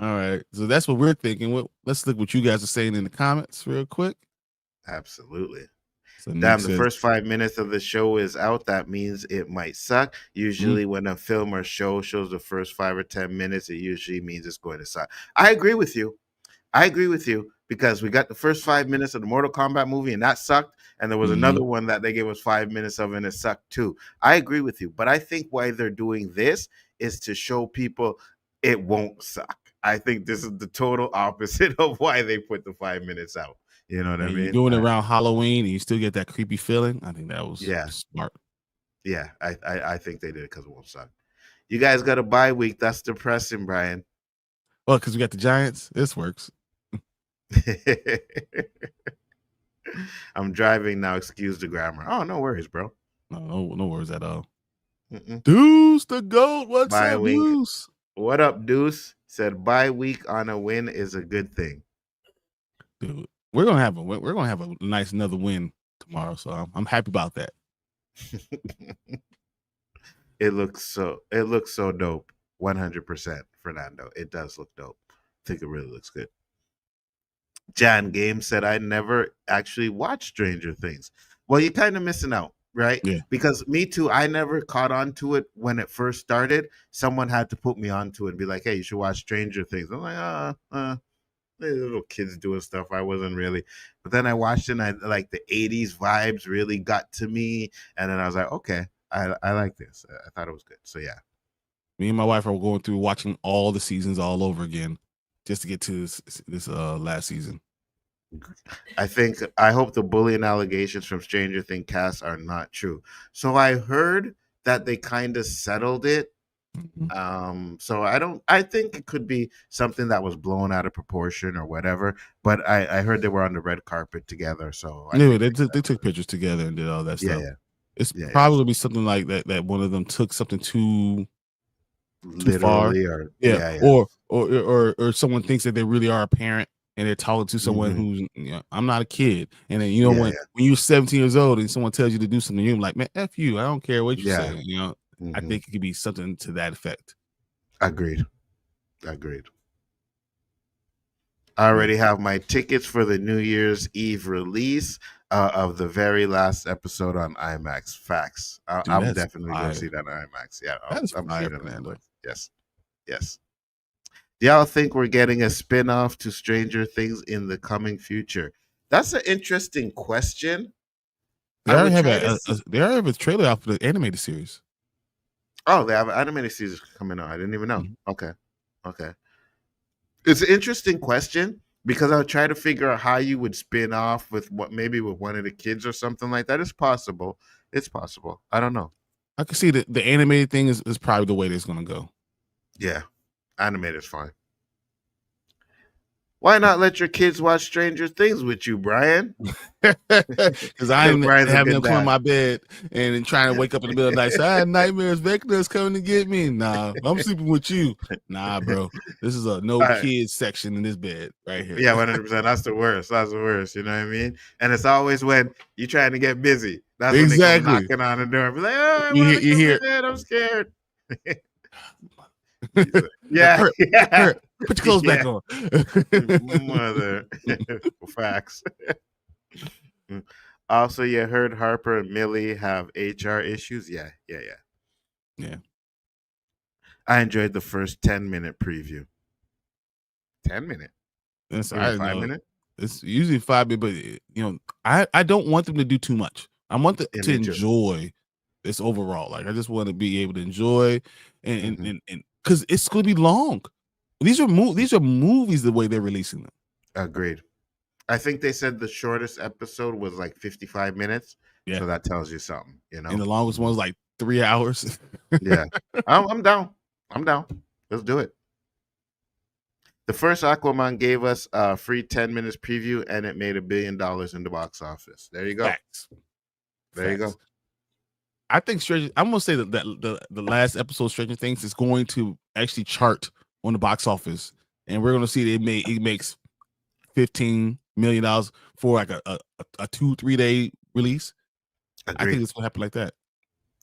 All right. So that's what we're thinking. Let's look what you guys are saying in the comments real quick. Absolutely. Damn, the first 5 minutes of the show is out. That means it might suck. Usually, when a film or show shows the first 5 or 10 minutes, it usually means it's going to suck. I agree with you. Because we got the first 5 minutes of the Mortal Kombat movie and that sucked. And there was another one that they gave us 5 minutes of and it sucked too. I agree with you. But I think why they're doing this is to show people it won't suck. I think this is the total opposite of why they put the 5 minutes out. You know what I mean? You're doing it around Halloween and you still get that creepy feeling. I think that was smart. Yeah, I think they did it because it won't suck. You guys got a bye week. That's depressing, Bryon. Well, because we got the Giants. This works. I'm driving now. Excuse the grammar. Oh, no worries, bro. No worries at all. Deuce the GOAT. What's bye up, week. Deuce? What up, Deuce? Said bye week on a win is a good thing. Dude, we're gonna have a nice another win tomorrow, so I'm happy about that. It looks so dope. 100%, Fernando. It does look dope. I think it really looks good. Jan Game said, I never actually watched Stranger Things. Well, you're kind of missing out, right? Yeah. Because me too, I never caught on to it when it first started. Someone had to put me onto it and be like, hey, you should watch Stranger Things. I'm like, little kids doing stuff. I wasn't really. But then I watched it and I like the 80s vibes really got to me. And then I was like, okay, I like this. I thought it was good. So yeah. Me and my wife are going through watching all the seasons all over again just to get to this last season. I hope the bullying allegations from Stranger Things cast are not true. So I heard that they kind of settled it. So I think it could be something that was blown out of proportion or whatever. But I heard they were on the red carpet together. So they took pictures together and did all that stuff. Yeah. It's probably something like that one of them took something too far. Or someone thinks that they really are a parent and they're talking to someone who's, I'm not a kid. And then, when you're 17 years old and someone tells you to do something, you're like, man, F you. I don't care what you say. I think it could be something to that effect. Agreed. I already have my tickets for the New Year's Eve release of the very last episode on IMAX. Facts. I'm definitely going to see that on IMAX. Yeah, I'm seeing it on IMAX. Yes. Do y'all think we're getting a spin-off to Stranger Things in the coming future? That's an interesting question. They already have a trailer out for the animated series. Oh, they have an animated series coming out. I didn't even know. Okay. It's an interesting question because I would try to figure out how you would spin off with maybe with one of the kids or something like that. It's possible. I don't know. I can see that the animated thing is probably the way it's going to go. Yeah. Animated is fine. Why not let your kids watch Stranger Things with you, Bryon? Because I'm having them come in my bed and trying to wake up in the middle of the night. So I had nightmares. Vecna's coming to get me. Nah, I'm sleeping with you. Nah, bro. This is a no kids section in this bed right here. Yeah, 100%. That's the worst. You know what I mean? And it's always when you're trying to get busy. That's when they come knocking on the door and be like, oh, you hear, I'm scared. Yeah. Put your clothes back on. Mother. Facts. Also, you heard Harper and Millie have HR issues. Yeah. I enjoyed the first 10-minute preview. 10-minute? It's 5-minute? It's usually 5 minutes, but I don't want them to do too much. I want them to enjoy this overall. Like I just want to be able to enjoy and because it's going to be long. These are movies the way they're releasing them. Agreed. I think they said the shortest episode was like 55 minutes. Yeah. So that tells you something, And the longest one was like 3 hours. Yeah. I'm down. Let's do it. The first Aquaman gave us a free 10 minutes preview and it made $1 billion in the box office. There you go. Facts. There you go. I think I'm gonna say that the last episode of Stranger Things is going to actually chart on the box office, and we're gonna see that it makes $15 million for like a 2-3 day release. Agreed. I think it's gonna happen like that.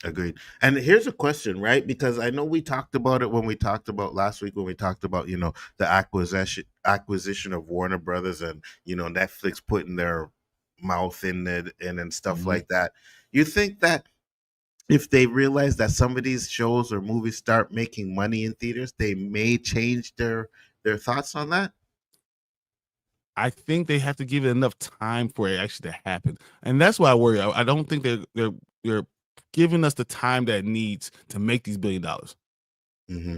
Agreed. And here's a question, right? Because I know we talked about it when we talked about last week when we talked about the acquisition of Warner Brothers and Netflix putting their mouth and stuff like that. You think that if they realize that some of these shows or movies start making money in theaters, they may change their thoughts on that? I think they have to give it enough time for it actually to happen, and that's why I worry. I don't think they're giving us the time that it needs to make these $1 billion. Mm-hmm.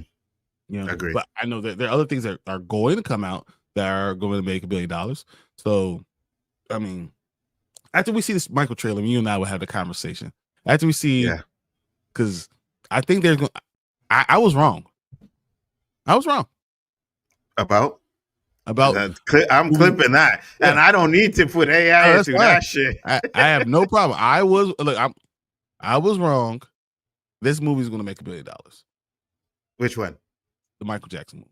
You know, Agreed. but I know that there are other things that are going to come out that are going to make $1 billion. So, I mean, after we see this Michael trailer, you and I will have the conversation. After we see, because I think there's going. I was wrong. I was wrong about. I'm clipping that, and I don't need to put AI into that shit. I have no problem. I was wrong. This movie is going to make $1 billion. Which one? The Michael Jackson movie.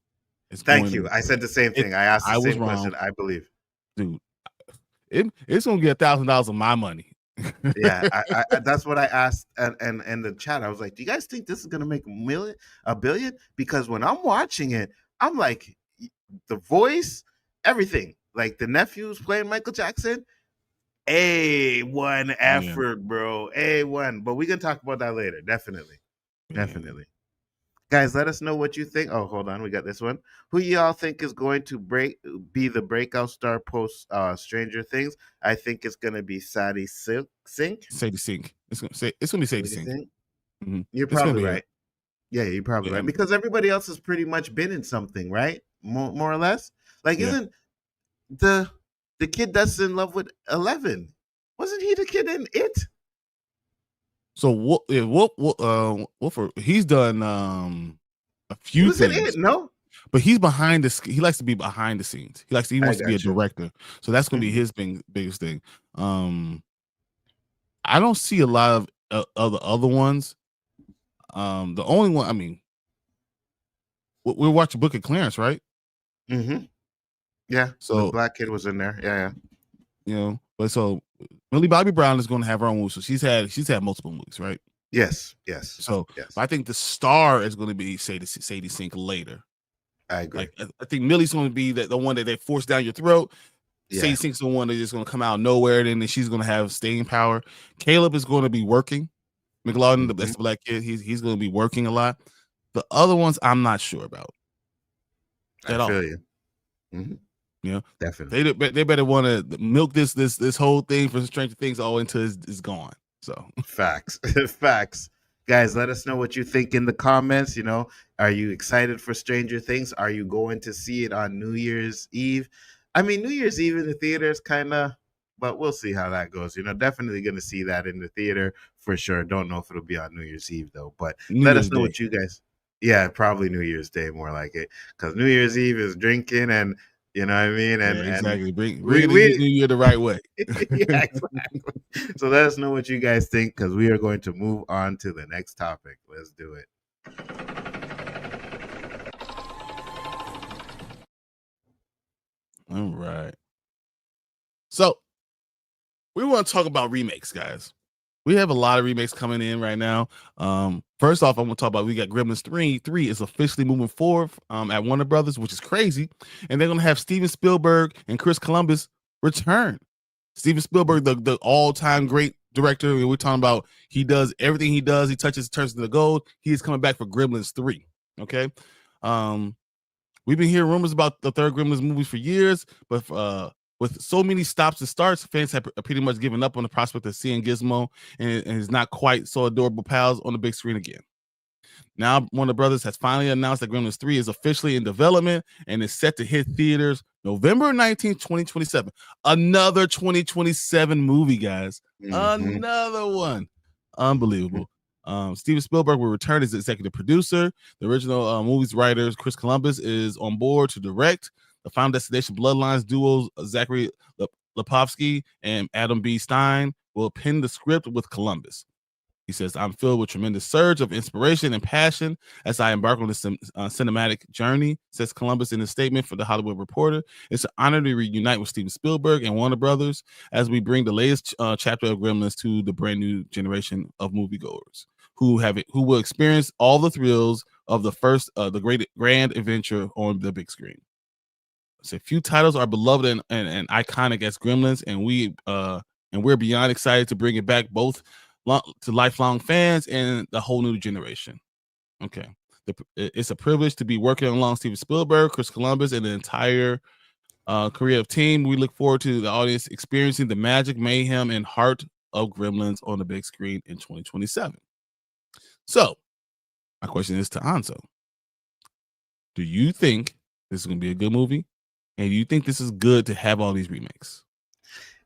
Thank you. I said the same thing. I asked the same question. I believe, dude. It's going to get $1,000 of my money. Yeah, I that's what I asked, and in the chat, I was like, "Do you guys think this is going to make $1 billion?" Because when I'm watching it, I'm like, the voice, everything, like the nephew's playing Michael Jackson. A1 effort, bro. A1. But we can talk about that later. Definitely. Guys, let us know what you think. Oh, hold on. We got this one. Who y'all think is going to be the breakout star post Stranger Things? I think it's going to be Sadie Sink. Sadie Sink. It's going to be Sadie Sink. Mm-hmm. You're probably right. Yeah, you're probably right. Because everybody else has pretty much been in something, right? More or less. Like, isn't the kid that's in love with 11? Wasn't he the kid in It? So what? He's done a few things. It? No, but he's behind the. He likes to be behind the scenes. He wants to be a director. So that's going to be his biggest thing. I don't see a lot of the other ones. The only one, I mean, we're watching Book of Clarence, right? Mm-hmm. Yeah. So the black kid was in there. Yeah. You know, but so Millie Bobby Brown is going to have her own movie. So she's had multiple movies, right? Yes. So I think the star is going to be Sadie Sink later. I agree. Like, I think Millie's going to be the one that they force down your throat. Yeah. Sadie Sink's the one that's just going to come out of nowhere, and then she's going to have staying power. Caleb is going to be working. McLaughlin, that's the black kid. He's going to be working a lot. The other ones, I'm not sure about. I feel you. Mm-hmm. You know, definitely. They better want to milk this whole thing for Stranger Things all until it's gone. So facts. Guys, let us know what you think in the comments. You know, are you excited for Stranger Things? Are you going to see it on New Year's Eve? I mean, New Year's Eve in the theaters, kind of, but we'll see how that goes. You know, definitely going to see that in the theater for sure. Don't know if it'll be on New Year's Eve though, but let us know what you guys. Yeah, probably New Year's Day, more like it, because New Year's Eve is drinking and. You know what I mean? And exactly. Bring the New Year the right way. Yeah, exactly. So let us know what you guys think, because we are going to move on to the next topic. Let's do it. All right. So we want to talk about remakes, guys. We have a lot of remakes coming in right now. First off, I want to talk about we got Gremlins 3. 3 is officially moving forward at Warner Brothers, which is crazy. And they're going to have Steven Spielberg and Chris Columbus return. Steven Spielberg, the all-time great director. We're talking about he does everything he does. He touches, turns into gold. He is coming back for Gremlins 3. Okay. We've been hearing rumors about the third Gremlins movie for years, but with so many stops and starts, fans have pretty much given up on the prospect of seeing Gizmo and his not quite so adorable pals on the big screen again. Now, Warner Brothers has finally announced that Gremlins 3 is officially in development and is set to hit theaters November 19th, 2027. Another 2027 movie, guys. Mm-hmm. Another one. Unbelievable. Steven Spielberg will return as executive producer. The original movie's writer, Chris Columbus, is on board to direct. The Final Destination Bloodlines duos, Zachary Lepovsky and Adam B. Stein, will pen the script with Columbus. He says, I'm filled with tremendous surge of inspiration and passion as I embark on this cinematic journey, says Columbus in a statement for The Hollywood Reporter. It's an honor to reunite with Steven Spielberg and Warner Brothers as we bring the latest chapter of Gremlins to the brand new generation of moviegoers who will experience all the thrills of the first, the great grand adventure on the big screen. So few titles are beloved and iconic as Gremlins, and we're beyond excited to bring it back both to lifelong fans and the whole new generation. Okay. It's a privilege to be working along Steven Spielberg, Chris Columbus, and the entire creative team. We look forward to the audience experiencing the magic, mayhem, and heart of Gremlins on the big screen in 2027. So, my question is to Nzo. Do you think this is going to be a good movie? And do you think this is good to have all these remakes?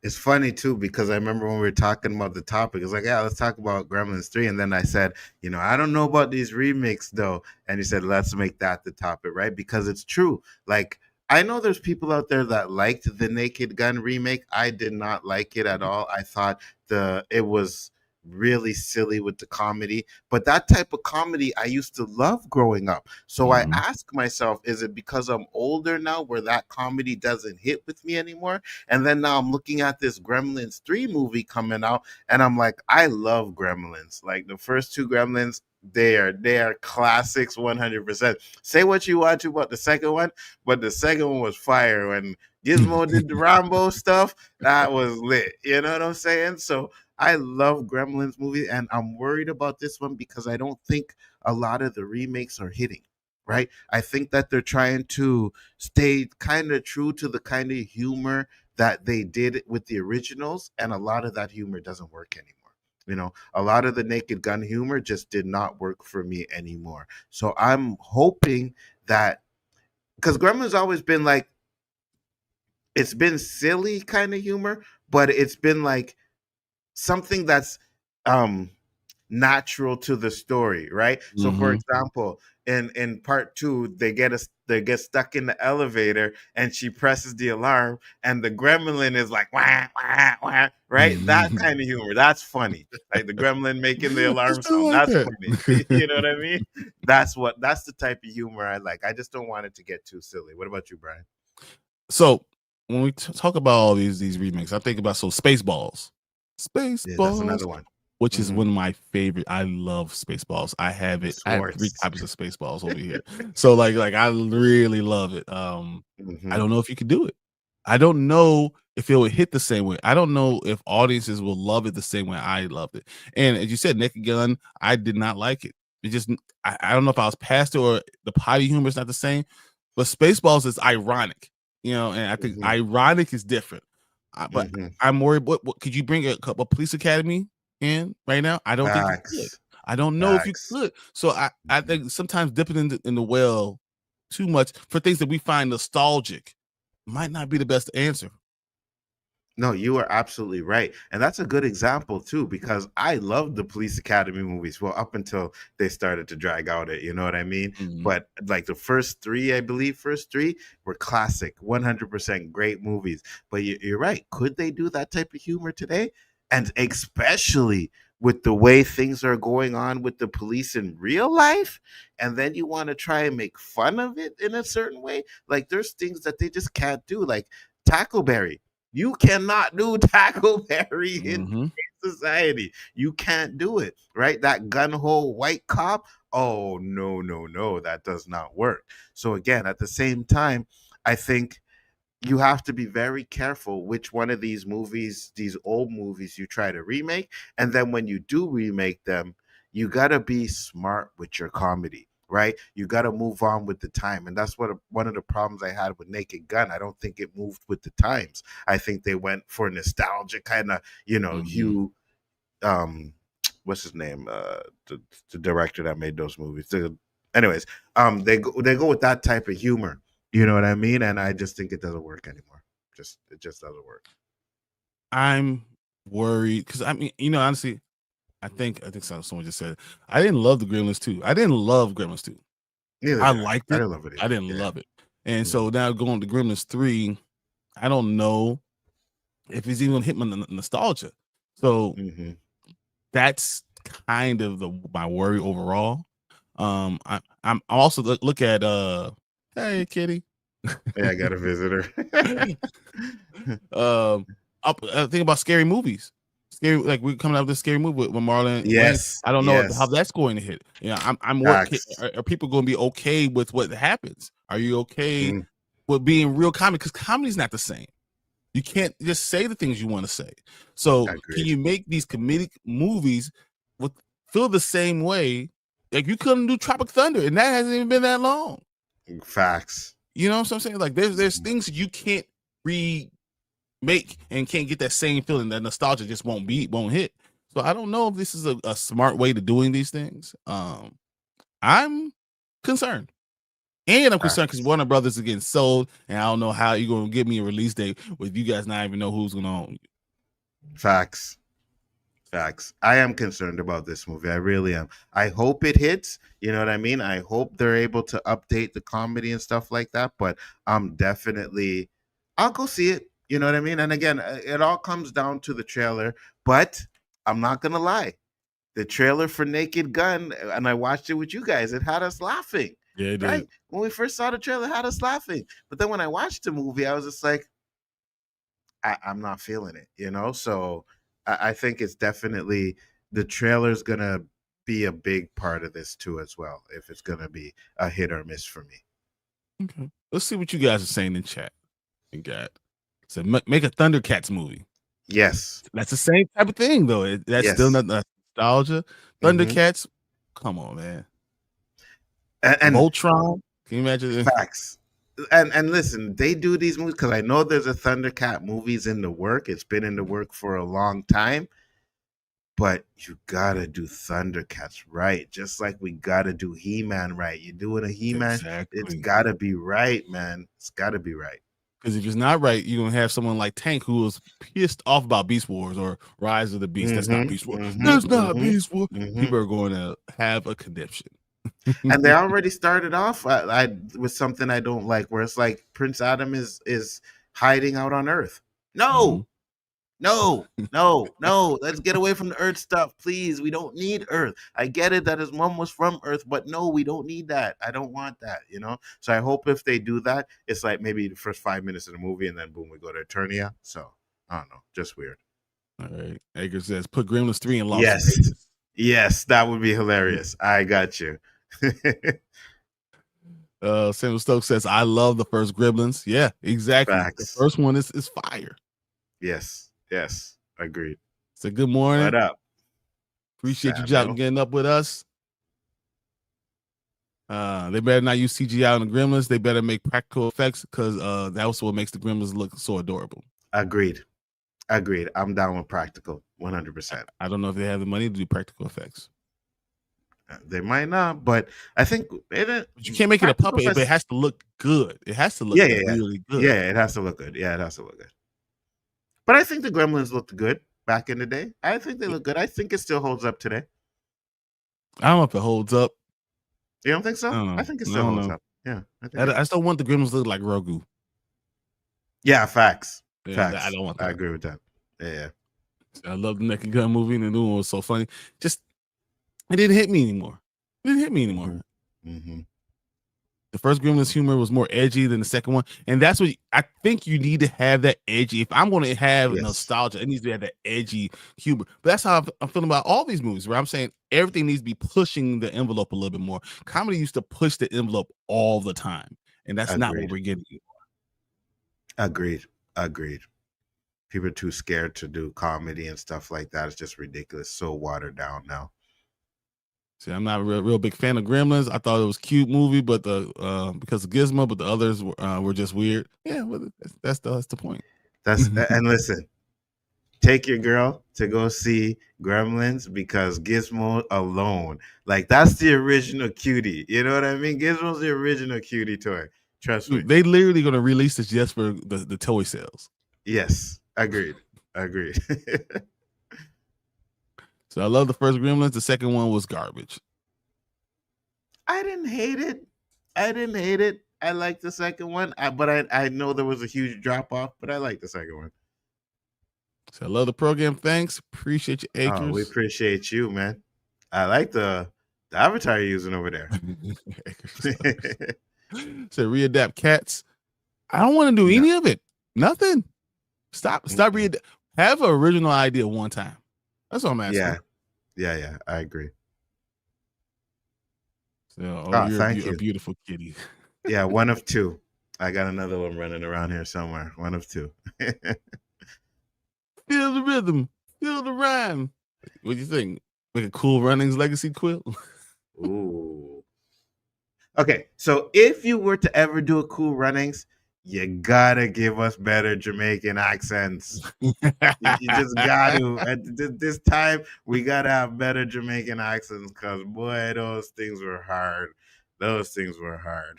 It's funny too, because I remember when we were talking about the topic, it's like, yeah, let's talk about Gremlins 3. And then I said, I don't know about these remakes though. And you said, let's make that the topic, right? Because it's true. Like, I know there's people out there that liked the Naked Gun remake. I did not like it at all. I thought it was really silly with the comedy, but that type of comedy I used to love growing up. So I ask myself, is it because I'm older now where that comedy doesn't hit with me anymore? And then now I'm looking at this Gremlins 3 movie coming out, and I'm like, I love Gremlins. Like the first two Gremlins, they are classics 100%. Say what you want to about the second one, but the second one was fire. When Gizmo did the Rambo stuff, that was lit. You know what I'm saying? So I love Gremlins movie, and I'm worried about this one because I don't think a lot of the remakes are hitting, right? I think that they're trying to stay kind of true to the kind of humor that they did with the originals, and a lot of that humor doesn't work anymore. A lot of the Naked Gun humor just did not work for me anymore. So I'm hoping that, because Gremlins always been like, it's been silly kind of humor, but it's been like something that's natural to the story, right? So for example, in part 2, they get stuck in the elevator and she presses the alarm and the gremlin is like wah, wah, wah, right? That kind of humor, that's funny. Like the gremlin making the alarm sound, that's funny. You know what I mean? That's the type of humor I like. I just don't want it to get too silly. What about you, Bryon? So when we talk about all these remakes, I think about Spaceballs. Yeah, that's another one. Which is one of my favorite. I love Spaceballs. I have it. I have 3 copies of Spaceballs over here. So like I really love it. I don't know if you could do it. I don't know if it would hit the same way. I don't know if audiences will love it the same way I loved it. And as you said, Naked Gun, I did not like it. It just I don't know if I was past it or the potty humor is not the same. But Spaceballs is ironic, and I think ironic is different. But I'm worried. What could you bring a police academy in right now? I don't think you could. I don't know if you could. So I think sometimes dipping in the well too much for things that we find nostalgic might not be the best answer. No, you are absolutely right. And that's a good example too, because I love the Police Academy movies. Well, up until they started to drag out it, you know what I mean? But like the first 3, I believe, were classic, 100% great movies. But you're right. Could they do that type of humor today? And especially with the way things are going on with the police in real life, and then you want to try and make fun of it in a certain way. Like there's things that they just can't do, like Tackleberry. You cannot do Tackleberry in society. You can't do it, right? That gun-ho white cop. Oh, no, that does not work. So again, at the same time, I think you have to be very careful which one of these movies, these old movies, you try to remake. And then when you do remake them, you got to be smart with your comedy, right? You got to move on with the time. And that's one of the problems I had with Naked Gun. I don't think it moved with the times. I think they went for nostalgia kind of, Hugh, what's his name? The director that made those movies. Anyways, they go with that type of humor. You know what I mean? And I just think it doesn't work anymore. It just doesn't work. I'm worried because honestly, I think someone just said I didn't love the Gremlins 2. I didn't love Gremlins 2. I liked it. I didn't love it. I didn't love it. And so now going to Gremlins 3, I don't know if it's even gonna hit my nostalgia. So that's kind of my worry overall. I'm also look at hey kitty. Hey, I got a visitor. I think about scary movies. Scary, like we're coming out with this scary movie with Marlon. Yes, I don't know how that's going to hit. I'm working. Are people going to be okay with what happens? Are you okay with being real comedy, because comedy's not the same. You can't just say the things you want to say. So can you make these comedic movies feel the same way? Like you couldn't do Tropic Thunder, and that hasn't even been that long. Facts. You know what I'm saying? Like there's things that you can't remake and can't get that same feeling. That nostalgia just won't hit. So I don't know if this is a smart way to doing these things. I'm concerned. And I'm concerned because Warner Brothers is getting sold, and I don't know how you're going to give me a release date with you guys not even know who's going to own you. Facts. I am concerned about this movie. I really am. I hope it hits. You know what I mean? I hope they're able to update the comedy and stuff like that. But I'll go see it. You know what I mean? And again, it all comes down to the trailer. But I'm not going to lie. The trailer for Naked Gun, and I watched it with you guys, it had us laughing. Yeah, it did. Right? When we first saw the trailer, it had us laughing. But then when I watched the movie, I was just like, I'm not feeling it, you know? So I think it's definitely, the trailer's going to be a big part of this too as well, if it's going to be a hit or miss for me. Okay. Let's see what you guys are saying in chat. So make a Thundercats movie. Yes. That's the same type of thing, though. That's still not nostalgia. Thundercats, come on, man. And Voltron, can you imagine? Facts. And listen, they do these movies because I know there's a Thundercat movies in the work. It's been in the work for a long time. But you gotta do Thundercats right, just like we gotta do He-Man right. You're doing a He-Man, It's gotta be right, man. It's gotta be right. Because if it's not right, you're gonna have someone like Tank who was pissed off about Beast Wars or Rise of the Beast. That's not Beast Wars. That's not Beast Wars. People are going to have a conniption. And they already started off with something I don't like, where it's like Prince Adam is hiding out on Earth. No, let's get away from the Earth stuff, please. We don't need Earth. I get it that his mom was from Earth, but no, we don't need that. I don't want that, you know? So I hope if they do that, it's like maybe the first 5 minutes of the movie and then boom, we go to Eternia. So I don't know, just weird. All right. Edgar says put Gremlins 3 in Las Vegas. Yes, that would be hilarious. I got you. Samuel Stokes says, I love the first Gremlins. Yeah, exactly. Facts. The first one is fire. Yes, agreed. So good morning. What up? Appreciate you getting up with us. They better not use CGI on the Gremlins. They better make practical effects because that's what makes the Gremlins look so adorable. Agreed. I'm down with practical 100%. I don't know if they have the money to do practical effects. They might not, but I think you can't make it a puppet, but it has to look good. It has to look really good. Yeah, it has to look good. But I think the Gremlins looked good back in the day. I think they look good. I think it still holds up today. I don't know if it holds up. You don't think so? I think it still holds up. Yeah. I still want the Gremlins to look like Grogu. Yeah, facts. Yeah, I don't want that. I agree with that. Yeah. I love the Naked Gun movie, and the new one was so funny. Just it didn't hit me anymore. Mm-hmm. The first Gremlins humor was more edgy than the second one, and that's what I think you need to have, that edgy. If I'm going to have nostalgia, it needs to have that edgy humor. But that's how I'm feeling about all these movies, where I'm saying everything needs to be pushing the envelope a little bit more. Comedy used to push the envelope all the time, and that's not what we're getting anymore. Agreed. People are too scared to do comedy and stuff like that. It's just ridiculous. So watered down now. See, I'm not a real big fan of Gremlins. I thought it was a cute movie, but because of Gizmo, but the others were just weird. Yeah, well, that's the point. And listen, take your girl to go see Gremlins because Gizmo alone, like that's the original cutie. You know what I mean? Gizmo's the original cutie toy. Trust me. They literally gonna release this just for the toy sales. Yes, agreed. So I love the first Gremlins. The second one was garbage. I didn't hate it. I liked the second one, but I know there was a huge drop off, but I like the second one. So I love the program. Thanks. Appreciate you, Acres. Oh, we appreciate you, man. I like the avatar you're using over there. So readapt cats. I don't want to do any of it. Nothing. Stop have an original idea one time. That's all I'm asking. Yeah. I agree. So, you're a beautiful kitty. Yeah, one of two. I got another one running around here somewhere. One of two. Feel the rhythm. Feel the rhyme. What do you think? Like a Cool Runnings legacy quilt? Ooh. Okay, so if you were to ever do a Cool Runnings, you gotta give us better Jamaican accents. You just got to. At this time, we gotta have better Jamaican accents because boy, those things were hard. Those things were hard.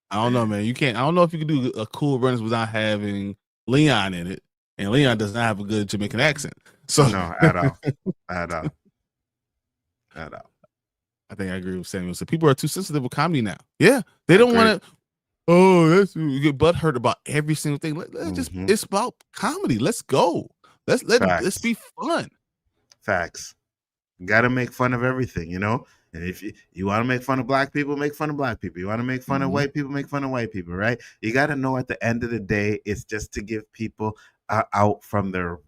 I don't know, man. You can't. I don't know if you can do a Cool Runnings without having Leon in it, and Leon does not have a good Jamaican accent. So no, at all, at all, at all. I think I agree with Samuel. So people are too sensitive with comedy now. Yeah, they don't want to. Oh, you get butthurt about every single thing. Let's just. It's about comedy. Let's go. Let's be fun. Facts. Got to make fun of everything, you know. And if you want to make fun of black people, make fun of black people. You want to make fun of white people, make fun of white people, right? You got to know at the end of the day, it's just to give people out from their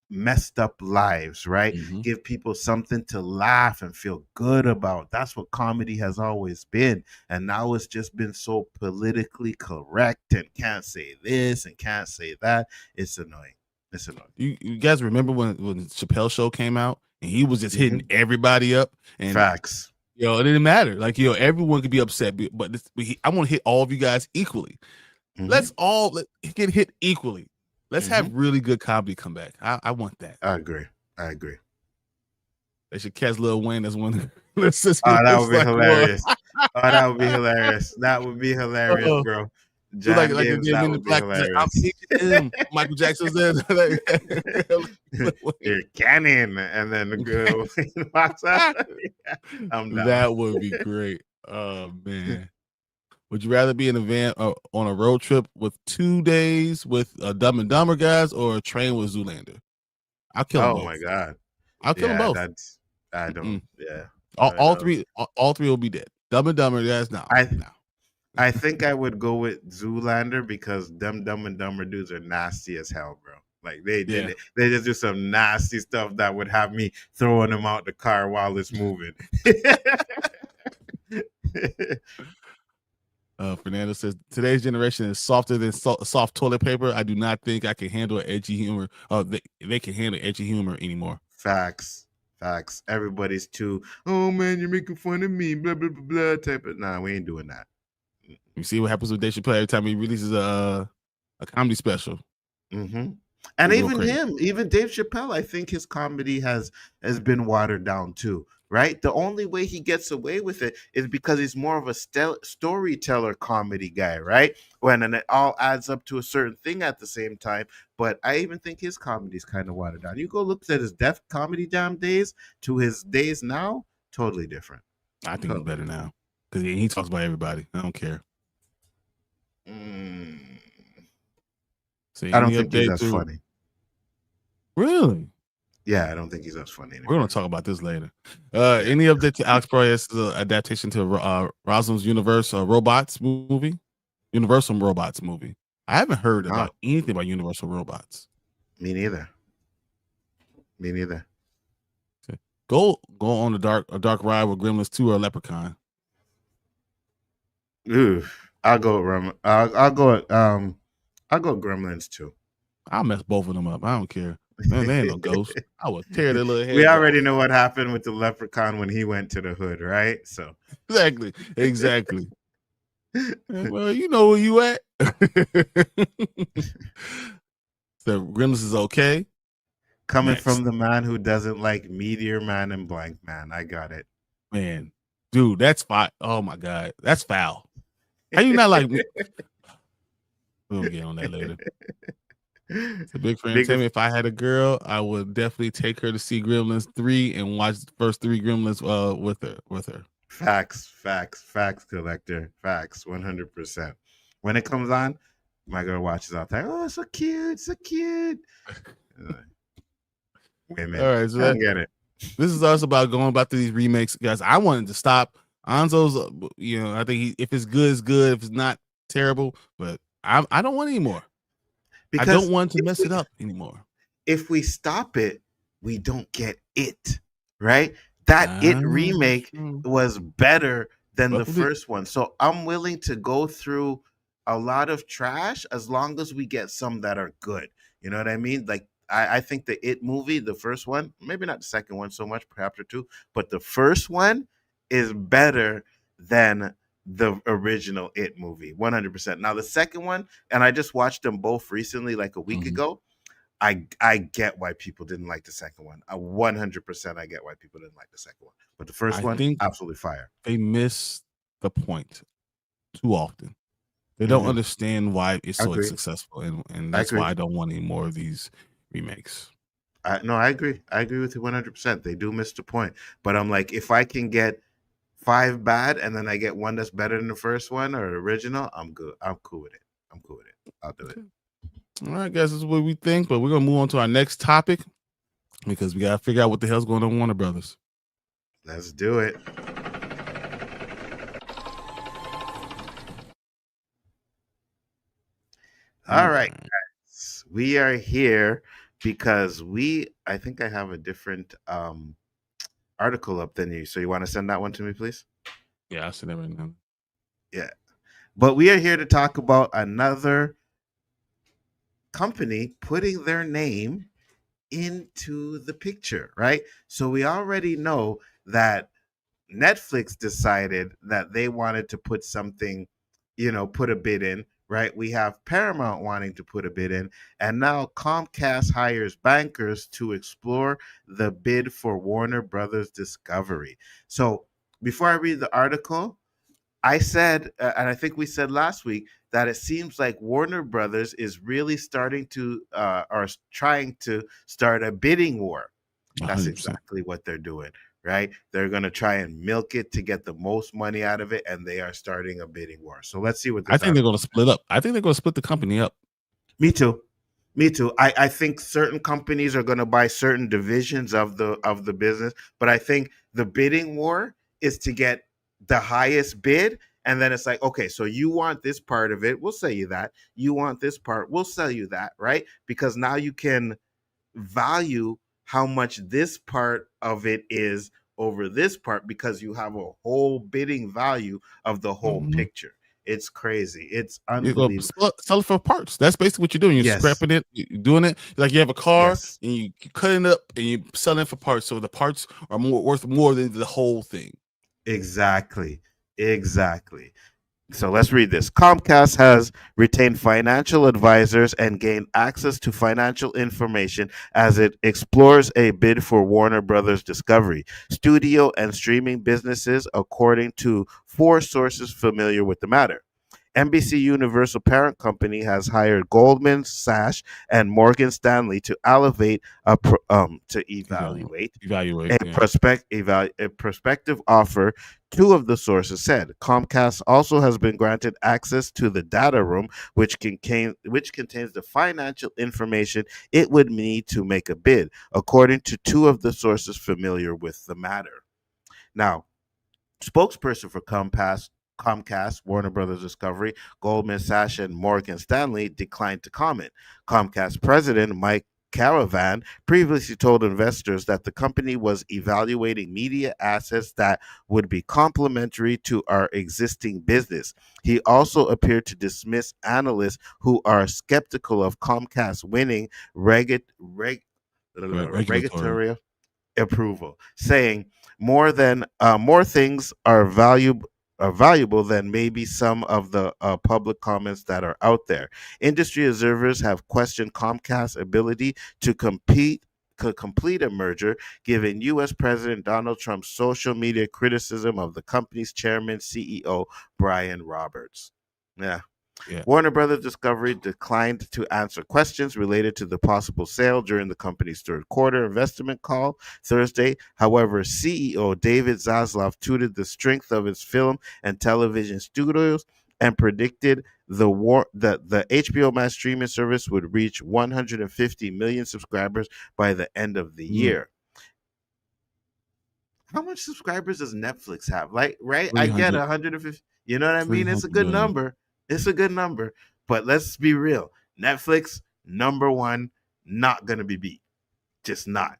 messed up lives, right? Give people something to laugh and feel good about. That's what comedy has always been. And now it's just been so politically correct and can't say this and can't say that. It's annoying. It's annoying. You guys remember when Chappelle's show came out? And he was just hitting everybody up. And facts. It didn't matter. Like, everyone could be upset, but I want to hit all of you guys equally. Let's all get hit equally. Let's have really good comedy come back. I want that. I agree. They should catch Lil Wayne as one. That would be hilarious. That would be hilarious. That would be hilarious, bro. John Gibbs, that would be hilarious. Michael Jackson's there. You're cannon, and then the girl walks out. That would be great. Oh man, would you rather be in a van on a road trip with 2 days with Dumb and Dumber guys, or a train with Zoolander? I'll kill them both. Oh my god, I'll kill them both. I don't. Yeah, all three will be dead. Dumb and Dumber guys, no. I think I would go with Zoolander because them Dumb and Dumber dudes are nasty as hell, bro. Like they just do some nasty stuff that would have me throwing them out the car while it's moving. Fernando says today's generation is softer than soft toilet paper. I do not think I can handle edgy humor. They can handle edgy humor anymore. Facts. Everybody's too. Oh man, you're making fun of me. Blah blah blah blah. Type of. Nah, we ain't doing that. You see what happens with Dave Chappelle every time he releases a comedy special. And even Dave Chappelle, I think his comedy has been watered down too, right? The only way he gets away with it is because he's more of a storyteller comedy guy, right? And it all adds up to a certain thing at the same time. But I even think his comedy is kind of watered down. You go look at his Def Comedy Jam days to his days now, totally different. I think it's better now because he talks about everybody. I don't care. I don't think he's as funny. Really? Yeah, I don't think he's as funny anymore. We're going to talk about this later. Any update to Alex Proyas' adaptation to Rosalind's Universal Robots movie? I haven't heard about anything about Universal Robots. Me neither. Okay. Go on a dark ride with Gremlins 2 or Leprechaun. Ooh, I'll go with Gremlins 2. I'll mess both of them up. I don't care. Man, they ain't no ghost. I will tear their little head. We already know what happened with the Leprechaun when he went to the hood, right? So exactly. Well, you know where you at. So Gremlins is okay. Coming from the man who doesn't like Meteor Man and Blank Man. I got it. Man, dude, that's fine. Oh my God. That's foul. How you not like me? We'll get on that later. It's a big friend. Tell me if I had a girl, I would definitely take her to see Gremlins 3 and watch the first 3 Gremlins with her. Facts, collector. Facts, 100%. When it comes on, my girl watches out there. Oh, so cute. Women. All right, so I get it. This is us about going back to these remakes, guys. I wanted to stop. Nzo's, I think if it's good, it's good. If it's not, terrible. But I don't want any more. Because I don't want to mess it up anymore. If we stop it, we don't get it, right? That It remake was better than the first one. So I'm willing to go through a lot of trash as long as we get some that are good. You know what I mean? Like I think the It movie, the first one, maybe not the second one so much, perhaps or two, but the first one is better than the original It movie, 100%. Now the second one, and I just watched them both recently, like a week ago. I get why people didn't like the second one. 100% I get why people didn't like the second one. But the first one, absolutely fire. They miss the point too often. They don't understand why it's so successful, and that's why I don't want any more of these remakes. No, I agree. I agree with you 100%. They do miss the point. But I'm like, if I can get 5 bad and then I get one that's better than the first one or the original, I'm good. I'm cool with it. I'll do it. All right, guys, this is what we think, but we're gonna move on to our next topic because we gotta figure out what the hell's going on with Warner Brothers. Let's do it. All right, guys. We are here because I think I have a different article up than you. So you want to send that one to me, please? Yeah, I'll send it right now. Yeah. But we are here to talk about another company putting their name into the picture, right? So we already know that Netflix decided that they wanted to put something, put a bid in, right? We have Paramount wanting to put a bid in, and now Comcast hires bankers to explore the bid for Warner Brothers Discovery. So before I read the article, I said, and I think we said last week, that it seems like Warner Brothers is really starting to, or trying to start a bidding war. That's 100%. exactly what they're doing, right? They're going to try and milk it to get the most money out of it, and they are starting a bidding war. So let's see what this I think they're going to split up. I think they're going to split the company up. Me too. I think certain companies are going to buy certain divisions of the business, but I think the bidding war is to get the highest bid, and then it's like, okay, so you want this part of it, we'll sell you that. You want this part, we'll sell you that, right? Because now you can value how much this part of it is over this part because you have a whole bidding value of the whole picture. It's crazy. It's unbelievable. Sell it for parts. That's basically what you're doing. You're scrapping it. You're doing it like you have a car and you cut it up and you sell it for parts. So the parts are worth more than the whole thing. Exactly. So let's read this. Comcast has retained financial advisors and gained access to financial information as it explores a bid for Warner Brothers Discovery, studio and streaming businesses, according to 4 sources familiar with the matter. NBC Universal parent company has hired Goldman Sachs and Morgan Stanley to evaluate a prospective offer. 2 of the sources said Comcast also has been granted access to the data room, which contains the financial information it would need to make a bid, according to 2 of the sources familiar with the matter. Now, spokesperson for Comcast, Warner Brothers Discovery, Goldman Sachs, and Morgan Stanley declined to comment. Comcast president Mike Caravan previously told investors that the company was evaluating media assets that would be complementary to our existing business. He also appeared to dismiss analysts who are skeptical of Comcast winning regulatory approval, saying more things are valuable than maybe some of the public comments that are out there. Industry observers have questioned Comcast's ability to complete a merger, given U.S. President Donald Trump's social media criticism of the company's chairman, CEO, Bryon Roberts. Yeah. Warner Brothers Discovery declined to answer questions related to the possible sale during the company's third quarter investment call Thursday. However, CEO David Zaslav touted the strength of its film and television studios and predicted the HBO Max streaming service would reach 150 million subscribers by the end of the year. How much subscribers does Netflix have? Like, right? I get 150. You know what I mean? It's a good number. It's a good number, but let's be real. Netflix, number 1, not going to be beat. Just not.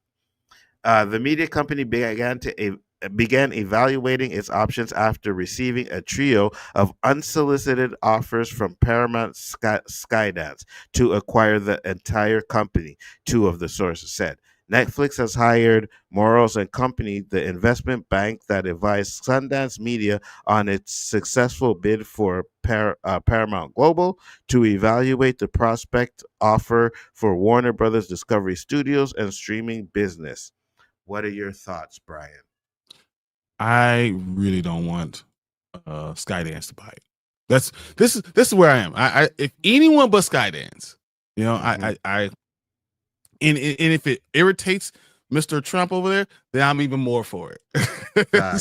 The media company began to began evaluating its options after receiving a trio of unsolicited offers from Paramount Skydance to acquire the entire company, two of the sources said. Netflix has hired Morales and Company, the investment bank that advised Sundance Media on its successful bid for Paramount Global, to evaluate the prospect offer for Warner Brothers Discovery Studios and streaming business. What are your thoughts, Bryon? I really don't want Skydance to buy it. This is where I am. I if anyone but Skydance, you know, I and if it irritates Mr. Trump over there, then I'm even more for it.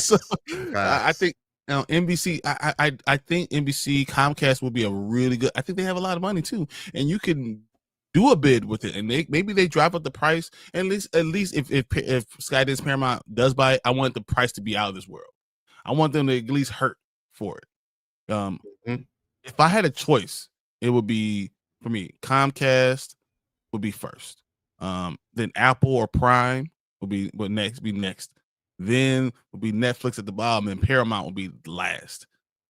So I think NBC. I think NBC Comcast would be a really good. I think they have a lot of money too, and you can do a bid with it, and maybe they drive up the price. At least if Skydance Paramount does buy it, I want the price to be out of this world. I want them to at least hurt for it. If I had a choice, it would be, for me, Comcast would be first. Then Apple or Prime would be next. Then would be Netflix at the bottom, and Paramount would be last.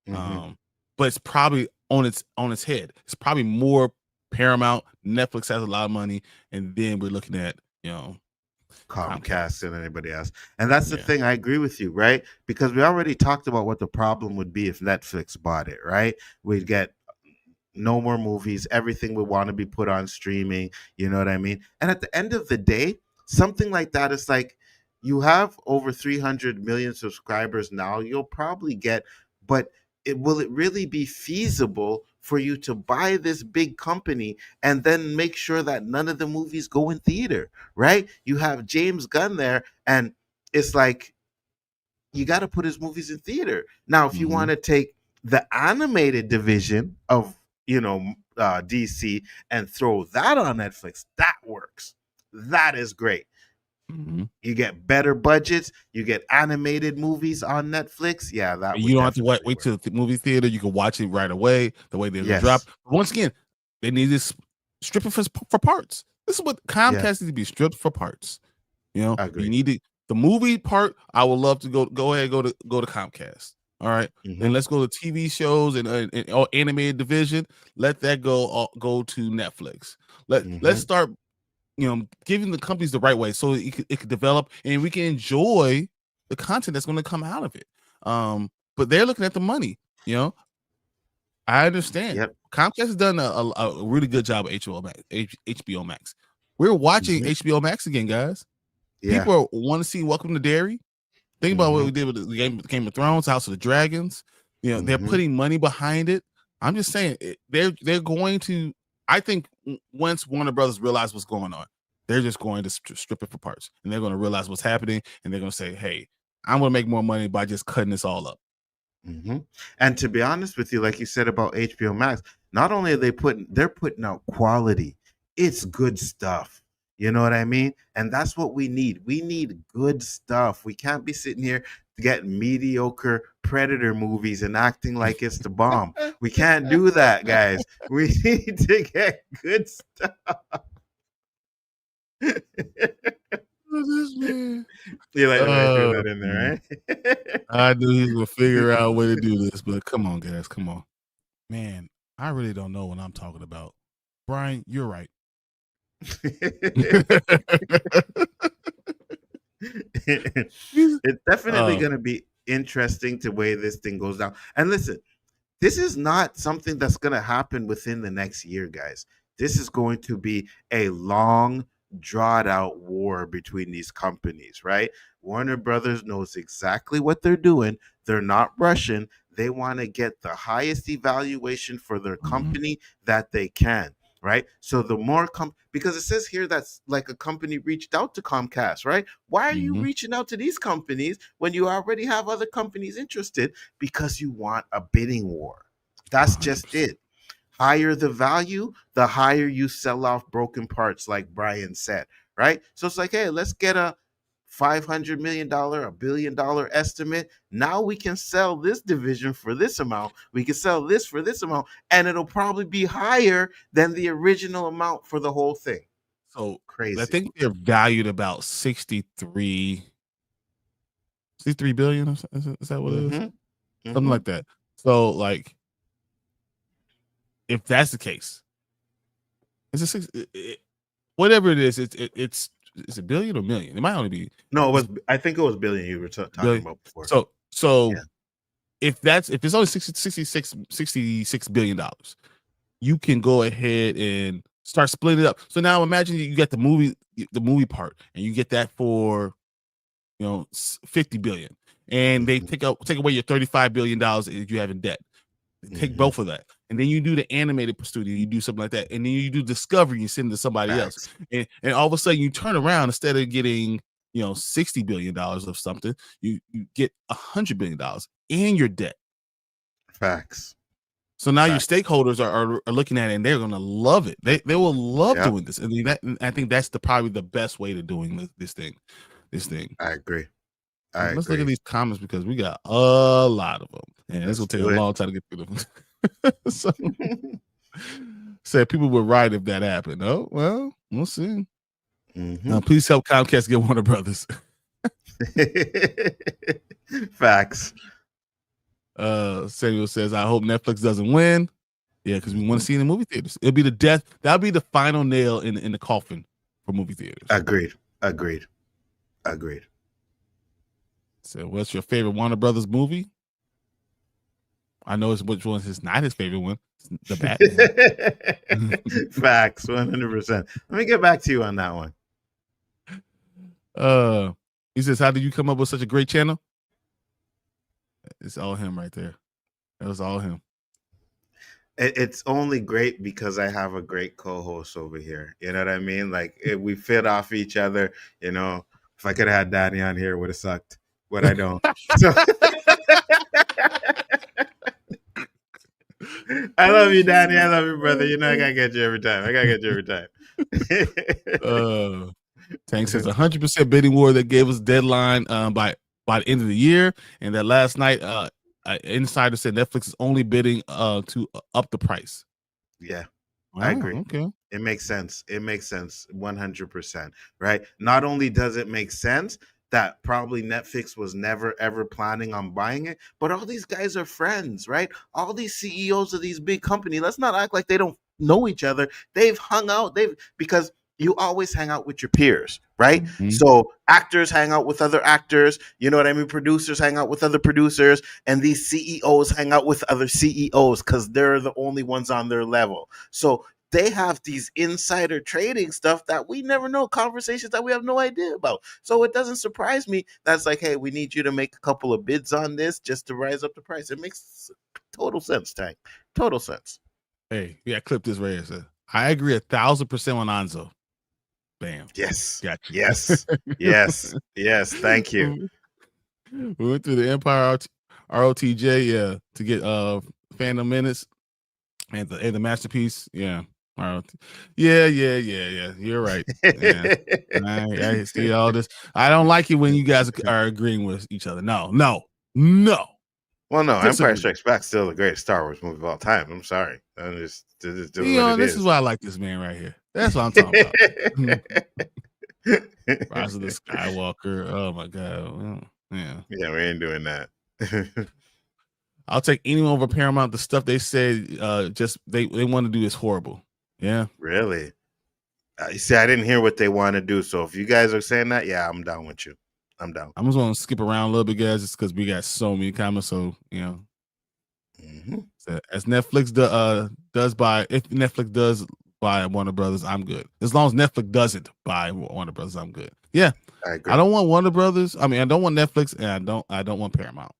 But it's probably on its head. It's probably more Paramount. Netflix has a lot of money, and then we're looking at, you know, Comcast and anybody else. And that's the thing. I agree with you, right? Because we already talked about what the problem would be if Netflix bought it, right? We'd get no more movies. Everything would want to be put on streaming. You know what I mean? And at the end of the day, something like that is like, you have over 300 million subscribers now. You'll probably get, but will it really be feasible for you to buy this big company and then make sure that none of the movies go in theater, right? You have James Gunn there, and it's like, you got to put his movies in theater. Now, if you want to take the animated division of, DC and throw that on Netflix, that works. That is great. You get better budgets. You get animated movies on Netflix. Yeah, that you don't have to wait till the movie theater. You can watch it right away. The way they drop. Once again, they need to strip it for parts. This is what Comcast needs to be stripped for parts. You know, you need the movie part. I would love to go ahead and go to Comcast. All right, then let's go to TV shows and animated division. Let that go to Netflix. Let's start, giving the companies the right way so it could develop and we can enjoy the content that's going to come out of it. But they're looking at the money. I understand. Comcast has done a really good job of HBO Max. We're watching HBO Max again, guys. People want to see Welcome to Derry. Think about what we did with the Game of Thrones, House of the Dragons. They're putting money behind it. I'm just saying they're going to. I think once Warner Brothers realize what's going on, they're just going to strip it for parts, and they're going to realize what's happening, and they're going to say, "Hey, I'm going to make more money by just cutting this all up." And to be honest with you, like you said about HBO Max, not only are they're putting out quality, it's good stuff. You know what I mean? And that's what we need. We need good stuff. We can't be sitting here getting mediocre Predator movies and acting like it's the bomb. We can't do that, guys. We need to get good stuff. You like throw that in there, right? I knew he was gonna figure out a way to do this, but come on, guys, come on, man. I really don't know what I'm talking about. Bryon, you're right. It's definitely going to be interesting to way this thing goes down. And listen, this is not something that's going to happen within the next year, guys. This is going to be a long, drawn out war between these companies, right? Warner Brothers knows exactly what they're doing. They're not rushing. They want to get the highest evaluation for their company that they can. Right. So the more because it says here that's like a company reached out to Comcast. Right. Why are you reaching out to these companies when you already have other companies interested? Because you want a bidding war. That's 100%. Just it. Higher the value, the higher you sell off broken parts, like Bryon said. Right. So it's like, hey, let's get a $500 million, $1 billion estimate. Now we can sell this division for this amount. We can sell this for this amount, and it'll probably be higher than the original amount for the whole thing. So crazy. I think they're valued about 63 63 billion. Is that what it is? Something like that. So, like, if that's the case, it's whatever it is. It's a billion or million. It might only be. No, it was. I think it was billion you were talking about before. So if it's only 66 billion dollars, you can go ahead and start splitting it up. So now imagine you get the movie part, and you get that for 50 billion, and they take away your $35 billion that you have in debt. Take both of that, and then you do the animated studio. You do something like that, and then you do Discovery. You send it to somebody else, and all of a sudden you turn around, instead of getting $60 billion of something, you get $100 billion in your debt. Facts. So now your stakeholders are looking at it, and they're gonna love it. They will love doing this, and I think that's probably the best way to doing this thing. I agree. Let's look at these comments, because we got a lot of them, and it's gonna take a long time to get through them. So, said people were right if that happened. Oh well, we'll see. Please help Comcast get Warner Brothers. Facts. Samuel says, I hope Netflix doesn't win. Yeah, because we want to see it in the movie theaters. It'll be the death. That'll be the final nail in the coffin for movie theaters. Agreed. So, what's your favorite Warner Brothers movie? I know which one is not his favorite one. It's the Batman. Facts, 100%. Let me get back to you on that one. He says, how did you come up with such a great channel? It's all him right there. It was all him. It's only great because I have a great co-host over here. You know what I mean? Like, we fit off each other. If I could have had Danny on here, it would have sucked, but I don't. So I love you, Danny. I love you, brother. I gotta get you every time. Tank says 100% bidding war that gave us deadline by the end of the year, and that last night insider said Netflix is only bidding to up the price. Yeah, I agree. Okay, it makes sense. 100%. Right? Not only does it make sense that probably Netflix was never ever planning on buying it, but all these guys are friends, right? All these CEOs of these big companies, let's not act like they don't know each other. They've hung out, because you always hang out with your peers, right? So actors hang out with other actors, you know what I mean? Producers hang out with other producers, and these CEOs hang out with other CEOs because they're the only ones on their level. So they have these insider trading stuff that we never know, conversations that we have no idea about. So it doesn't surprise me that's like, hey, we need you to make a couple of bids on this just to rise up the price. It makes total sense, Tank. Total sense. Hey, yeah, clip this right here. I agree 1,000% on Nzo. Bam. Yes. Gotcha. Yes. Thank you. We went through the Empire ROTJ, to get Phantom Menace and the masterpiece. Yeah. Yeah. You're right. Yeah. I see all this. I don't like it when you guys are agreeing with each other. No. Well, no, Empire Strikes Back is still the greatest Star Wars movie of all time. I'm sorry. This is why I like this man right here. That's what I'm talking about. Rise of the Skywalker. Oh my God. Yeah, we ain't doing that. I'll take anyone over Paramount. The stuff they said, just they want to do is horrible. Yeah, really. You see, I didn't hear what they want to do. So if you guys are saying that, yeah, I'm down with you. I'm down. I'm just going to skip around a little bit, guys, just because we got so many comments. So so as Netflix does buy, if Netflix does buy Warner Brothers, I'm good. As long as Netflix doesn't buy Warner Brothers, I'm good. Yeah, I agree. I don't want Warner Brothers. I mean, I don't want Netflix, and I don't want Paramount.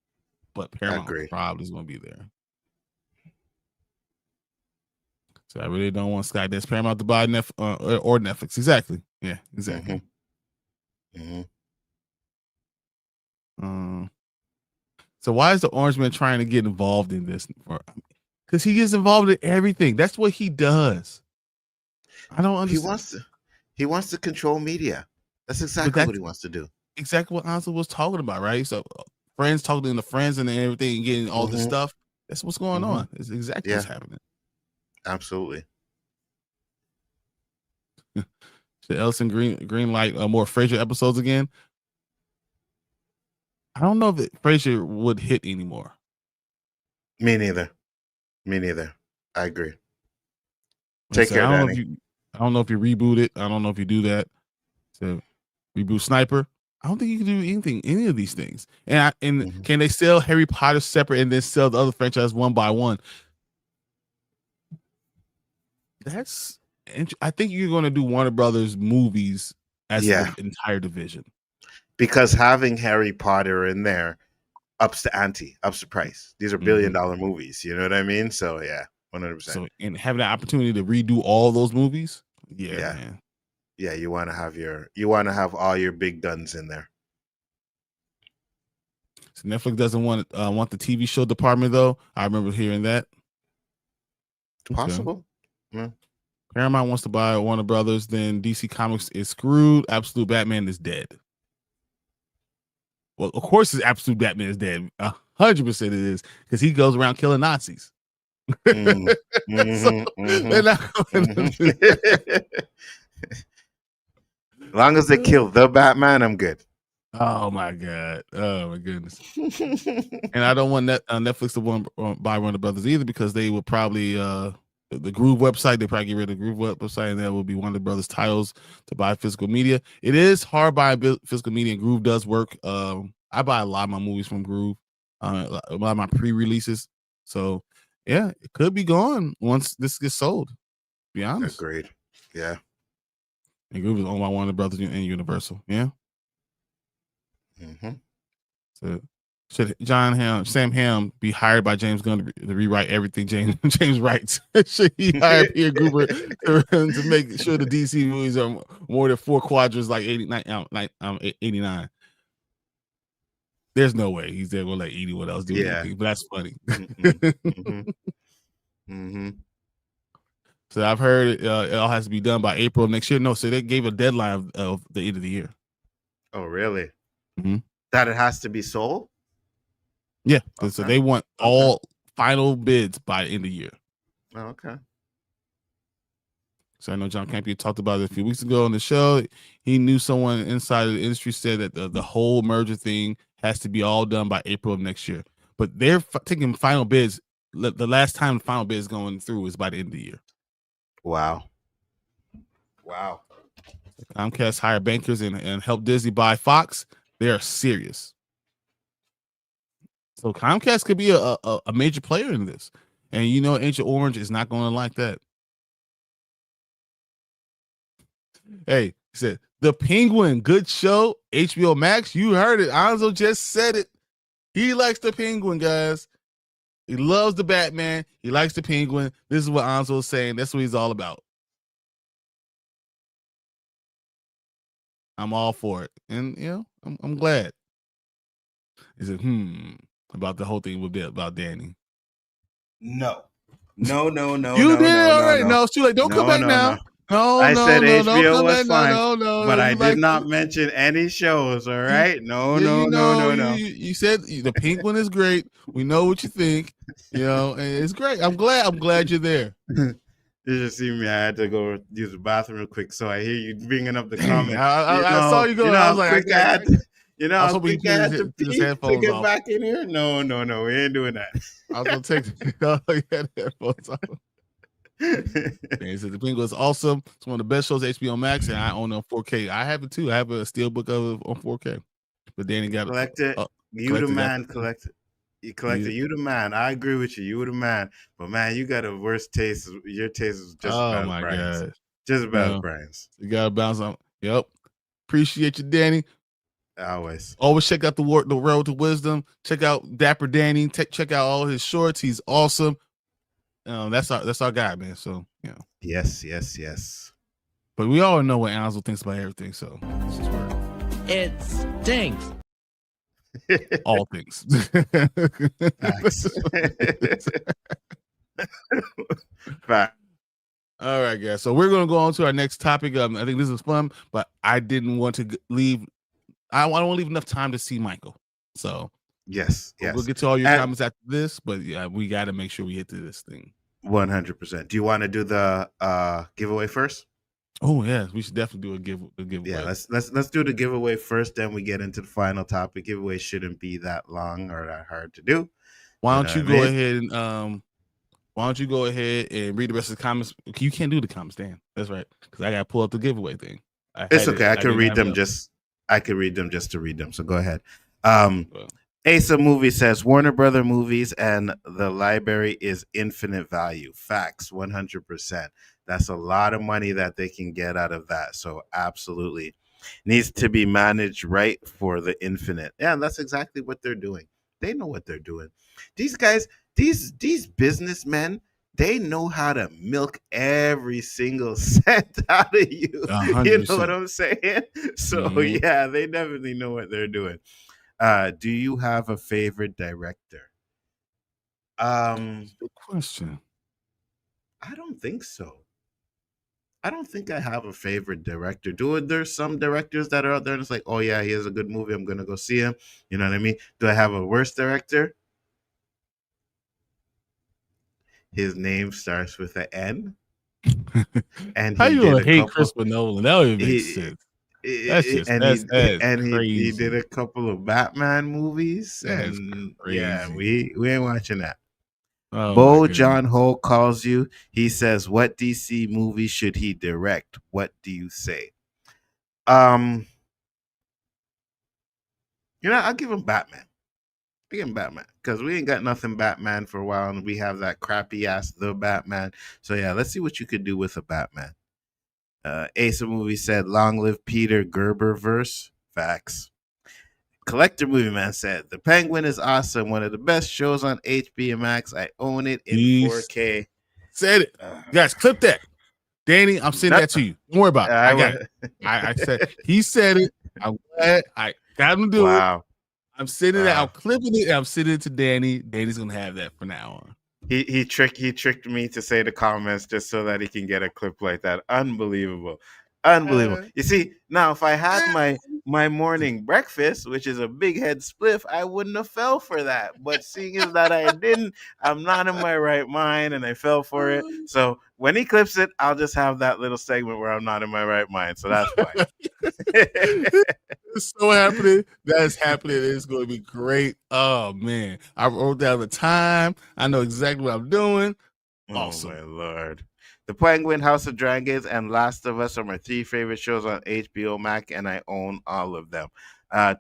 But Paramount probably is going to be there. So I really don't want Skydance Paramount to buy or Netflix. Exactly. Yeah, exactly. So why is the Orange Man trying to get involved in this? Because he gets involved in everything. That's what he does. I don't understand. He wants to control media. That's exactly what he wants to do. Exactly what Ansel was talking about, right? So friends talking to friends and everything and getting all this stuff. That's what's going on. It's exactly what's happening. Absolutely. Should Ellison green light more Frasier episodes again? I don't know if Frasier would hit anymore. Me neither. I agree. Take care, Danny. I don't know if you reboot it. I don't know if you do that. So reboot Sniper. I don't think you can do any of these things. And can they sell Harry Potter separate and then sell the other franchise one by one? I think you're going to do Warner Brothers movies as the entire division. Because having Harry Potter in there ups the ante, ups the price. These are $1 billion movies. You know what I mean? So yeah, 100%. So and having the opportunity to redo all those movies, man. Yeah, you want to have all your big guns in there. So Netflix doesn't want the TV show department though. I remember hearing that. Possible. Okay. Yeah. Paramount wants to buy Warner Brothers, then DC Comics is screwed. Absolute Batman is dead. Well, of course, Absolute Batman is dead. 100% it is, because he goes around killing Nazis. They're not going to do that. As long as they kill the Batman, I'm good. Oh my god! Oh my goodness! And I don't want Netflix to buy Warner Brothers either, because they would probably the Groove website. They probably get rid of the Groove website, and that will be Warner Brothers titles to buy physical media. It is hard buying physical media, and Groove does work. I buy a lot of my movies from Groove, a lot of my pre-releases. So yeah, it could be gone once this gets sold. To be honest. Agreed. Yeah. And Groove is owned by Warner Brothers and Universal. Yeah. So should Sam Hamm be hired by James Gunn to rewrite everything James writes? Should he hire Pierre Gruber to make sure the DC movies are more than 4 quadrants like 89? There's no way he's there gonna let anyone else do anything, but that's funny. So I've heard it all has to be done by April of next year. No, so they gave a deadline of the end of the year. Oh, really? That it has to be sold? Yeah. Okay. So they want all final bids by the end of the year. Oh, okay. So I know John Campea talked about it a few weeks ago on the show. He knew someone inside of the industry said that the whole merger thing has to be all done by April of next year. But they're taking final bids. The last time the final bid is going through is by the end of the year. Wow. Comcast hire bankers and help Disney buy Fox. They are serious. So Comcast could be a major player in this. And you know, Ancient Orange is not going to like that. Hey, he said, The Penguin, good show. HBO Max, you heard it. Anzo just said it. He likes The Penguin, guys. He loves the Batman. He likes The Penguin. This is what Anzo is saying. That's what he's all about. I'm all for it. And, you know, I'm glad. He said, about the whole thing about Danny. No. You did it already. No, it's too late. Don't come back now. No, I said HBO was fine, no, but I did not mention any shows. All right, no. You said The Penguin is great. We know what you think. You know, and it's great. I'm glad you're there. You just see me. I had to go use the bathroom real quick, so I hear you bringing up the comment. I saw you going. I was like, I was hoping you had to pee to get back in here. No, we ain't doing that. I was gonna take the headphones off. He said The Penguin is awesome. It's one of the best shows at HBO Max, and I own it on 4K. I have it too. I have a steelbook of it on 4K. But Danny got collect it. You the man. Collect it. You collect it. You the man. I agree with you. You the man. But man, you got a worse taste. Your taste is just about as Bryan's. God. Just about as Bryan's. You gotta bounce on. Yep. Appreciate you, Danny. Always check out the Road to Wisdom. Check out Dapper Danny. Check out all his shorts. He's awesome. That's our guy, man. So yeah. Yes. But we all know what Anzo thinks about everything. So this is where it stinks. All things. Fact. All right, guys. So we're gonna go on to our next topic. I think this is fun, but I didn't want to leave. I don't want to leave enough time to see Michael. So yes. We'll get to all your comments after this, but yeah, we got to make sure we hit to this thing. 100%. Do you want to do the giveaway first? Oh yeah, we should definitely do a giveaway. Yeah, let's do the giveaway first, then we get into the final topic. Giveaway shouldn't be that long or that hard to do. Why don't you go ahead and why don't you go ahead and read the rest of the comments? You can't do the comments, Dan. That's right, because I got to pull up the giveaway thing. It's okay. I can read them just to read them. So go ahead. Asa Movie says Warner Brother movies and the library is infinite value. Facts, 100%. That's a lot of money that they can get out of that. So absolutely needs to be managed right for the infinite. Yeah, and that's exactly what they're doing. They know what they're doing. These guys, these businessmen, they know how to milk every single cent out of you. 100%. You know what I'm saying? So yeah, they definitely know what they're doing. Do you have a favorite director? Good question. I don't think so. I don't think I have a favorite director. There's some directors that are out there and it's like, oh yeah, he has a good movie, I'm gonna go see him. You know what I mean? Do I have a worst director? His name starts with an N. And how you gonna hate Christopher Nolan? That would make sense. That's crazy. He did a couple of Batman movies. That's and crazy. Yeah, we ain't watching that. Oh, Bo John Ho calls you. He says, what DC movie should he direct? What do you say? I'll give him Batman. I give him Batman because we ain't got nothing Batman for a while, and we have that crappy ass The Batman. So yeah, let's see what you could do with a Batman. Asa Movie said, long live Peter Gerber verse. Facts. Collector Movie Man said, The Penguin is awesome. One of the best shows on HBO Max. I own it in 4K. Said it. Guys, clip that. Danny, I'm sending that to you. Don't worry about it. I got it. I said, he said it. I'm glad I got him to do it. I'm sending it. I'm clipping it. And I'm sending it to Danny. Danny's going to have that from now on. He tricked me to say the comments just so that he can get a clip like that. Unbelievable. You see, now if I had my morning breakfast, which is a big head spliff, I wouldn't have fell for that. But seeing as that I didn't, I'm not in my right mind and I fell for it. So when he clips it, I'll just have that little segment where I'm not in my right mind. So that's why. It's so happening. That's happening. It's going to be great. Oh man, I wrote down the time. I know exactly what I'm doing. Awesome. Oh my Lord. The Penguin, House of Dragons, and Last of Us are my 3 favorite shows on HBO Max, and I own all of them.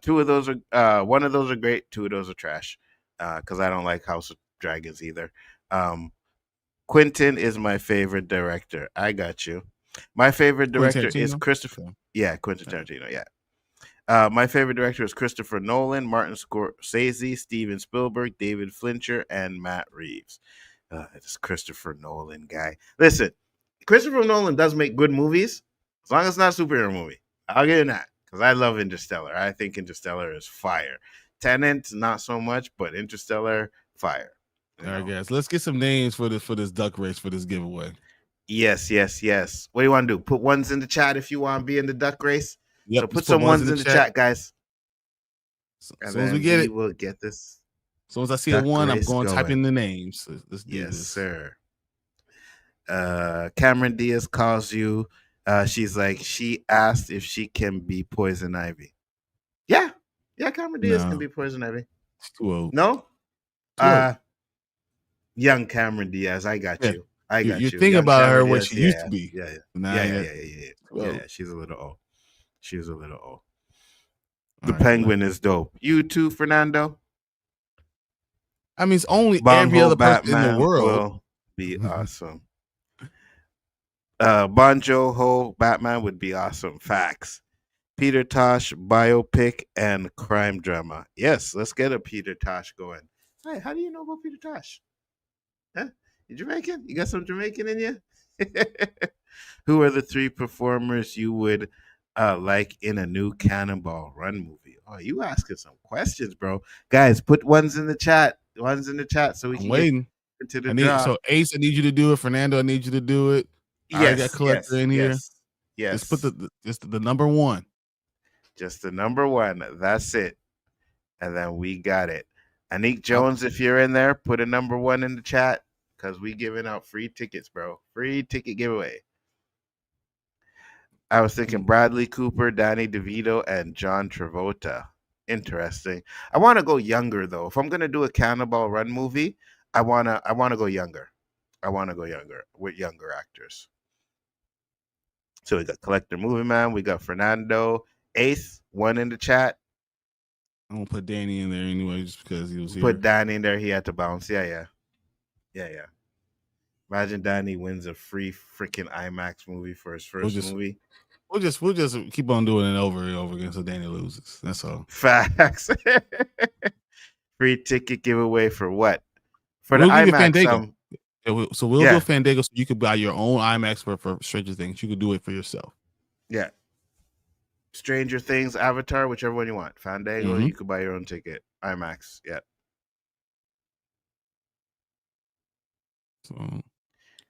2 of those are, one of those are great. 2 of those are trash, because I don't like House of Dragons either. Quentin is my favorite director. I got you. My favorite director is Christopher. Yeah, Quentin Tarantino. Yeah. My favorite director is Christopher Nolan, Martin Scorsese, Steven Spielberg, David Fincher, and Matt Reeves. This Christopher Nolan guy. Listen, Christopher Nolan does make good movies as long as it's not a superhero movie. I'll give him that because I love Interstellar. I think Interstellar is fire. Tenet, not so much, but Interstellar, fire. All right, guys, let's get some names for this duck race for this giveaway. Yes. What do you want to do? Put ones in the chat if you want to be in the duck race. Yep, so put some ones in the chat, guys. As soon as we get it, we'll get this. As soon as I see a one, I'm going to type in the names. Let's do this. Yes, sir. Cameron Diaz calls you. She's like, she asked if she can be Poison Ivy. Yeah, Cameron Diaz can be Poison Ivy. It's too old. No? Young Cameron Diaz. I got you. You're thinking about her what she used to be. Yeah. She's a little old. The Penguin is dope. You too, Fernando? I mean, it's only every other person in the world. Will be awesome. Bon Jovi Batman would be awesome. Facts. Peter Tosh biopic and crime drama. Yes, let's get a Peter Tosh going. Hey, how do you know about Peter Tosh? Huh? You Jamaican? You got some Jamaican in you? Who are the 3 performers you would like in a new Cannonball Run movie? Oh, you asking some questions, bro. Guys, put ones in the chat. Ones in the chat so we can waiting get into the draw. So Ace, I need you to do it. Fernando, I need you to do it. I got Collector in here. Yes. Just put the number 1. Just the number 1. That's it. And then we got it. Anik Jones, if you're in there, put a number 1 in the chat because we giving out free tickets, bro. Free ticket giveaway. I was thinking Bradley Cooper, Danny DeVito, and John Travolta. Interesting. I want to go younger though. If I'm gonna do a Cannonball Run movie, I wanna go younger. I want to go younger with younger actors. So we got Collector Movie Man, we got Fernando, Ace, one in the chat. I'm gonna put Danny in there anyway, just because he was here. Put Danny in there, he had to bounce. Yeah. Imagine Danny wins a free freaking IMAX movie for his first movie. We'll just keep on doing it over and over again so Danny loses. That's all. Facts. Free ticket giveaway for what? For we'll the IMAX. So we'll do a Fandango so you could buy your own IMAX for Stranger Things. You could do it for yourself. Yeah. Stranger Things, Avatar, whichever one you want. Fandango, you could buy your own ticket. IMAX, yeah. So,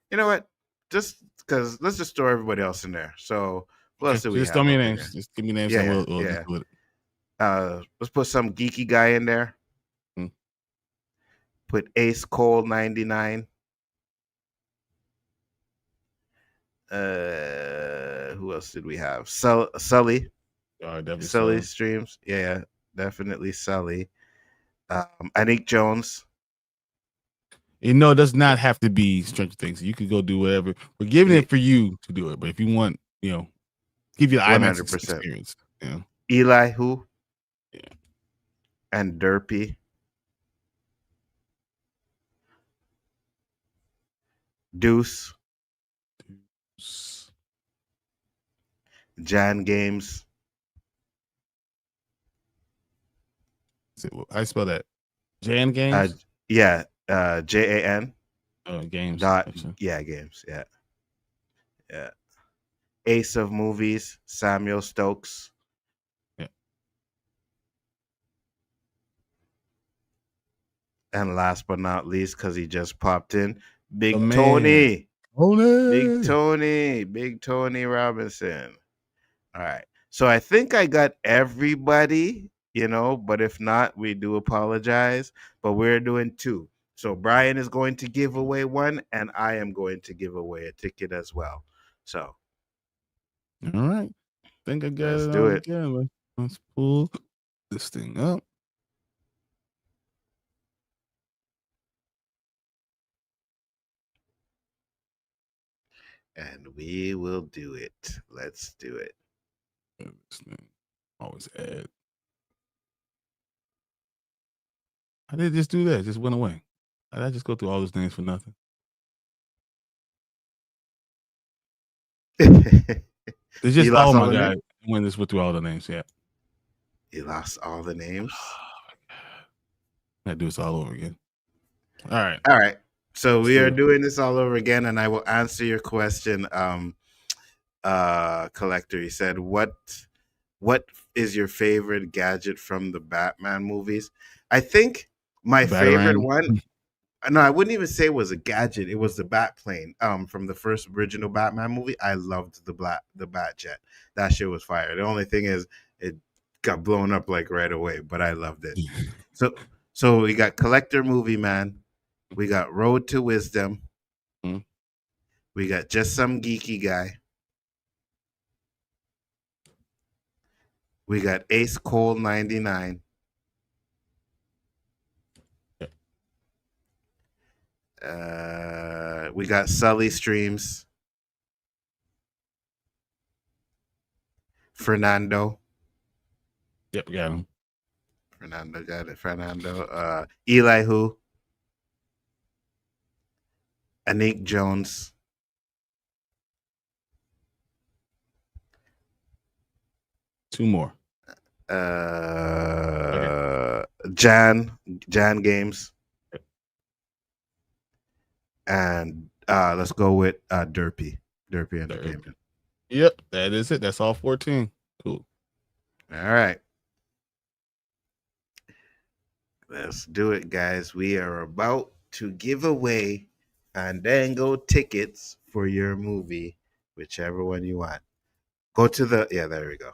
you know what? Just because let's just throw everybody else in there. So what else do we just have? Tell me names. Just give me names. Yeah, and we'll just do it. Let's put some geeky guy in there. Put Ace Cole 99. Who else did we have? Sully. Definitely Sully streams. Yeah, definitely Sully. Anik Jones. It does not have to be Stranger Things. You could go do whatever. We're giving it for you to do it. But if you want, give you the IMAX 100%. Experience. Yeah. Elihu-Who. Yeah. And Derpy. Deuce. Jan Games. I spell that. Jan Games? Yeah. JAN. Games. Games. Yeah. Ace of Movies, Samuel Stokes. Yeah. And last but not least, because he just popped in, Big Tony. Big Tony Robinson. All right. So I think I got everybody, but if not, we do apologize. But we're doing 2. So Bryon is going to give away 1, and I am going to give away a ticket as well. So. All right. I think I got Let's it do all it. together. Let's pull this thing up. And we will do it. Let's do it. Always add. I did just do that. It just went away. I just go through all those names for nothing. They just my God. When this went through all the names, yeah. You lost all the names. I do this all over again. All right. So we are doing this all over again, and I will answer your question, Collector. He said, "What is your favorite gadget from the Batman movies?" I think my favorite one. No, I wouldn't even say it was a gadget. It was the bat plane. From the first original Batman movie, I loved the bat jet. That shit was fire. The only thing is, it got blown up like right away, but I loved it. So we got Collector Movie Man. We got Road to Wisdom. We got Just Some Geeky Guy. We got Ace Cole 99. We got Sully Streams. Fernando. Yep, got him. Fernando got it. Fernando. Elihu-Who. Anik Jones. Two more. Jan Games. And let's go with Derpy Entertainment. Yep, that is it. That's all 14. Cool. All right. Let's do it, guys. We are about to give away Fandango tickets for your movie, whichever one you want. Go to the there we go.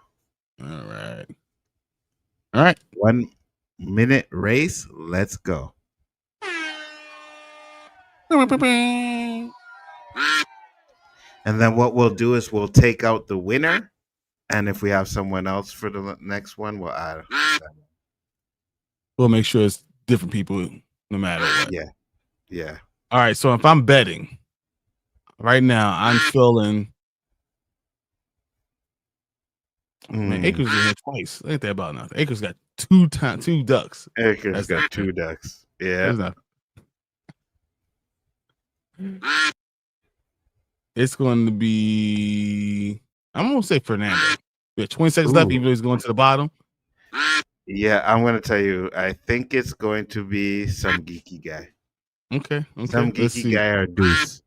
All right. 1 minute race. Let's go. And then what we'll do is we'll take out the winner, and if we have someone else for the next one, we'll add. We'll make sure it's different people no matter what. Yeah, yeah. All right. So if I'm betting right now, I'm feeling. Man, Akers is in here twice. Ain't that about nothing? Akers got two ducks. Akers got 2 ducks. Yeah. It's going to be. I'm going to say Fernando. We have 20 seconds left, even though he's going to the bottom. Yeah, I'm going to tell you. I think it's going to be some geeky guy. Okay. Some geeky guy or Deuce.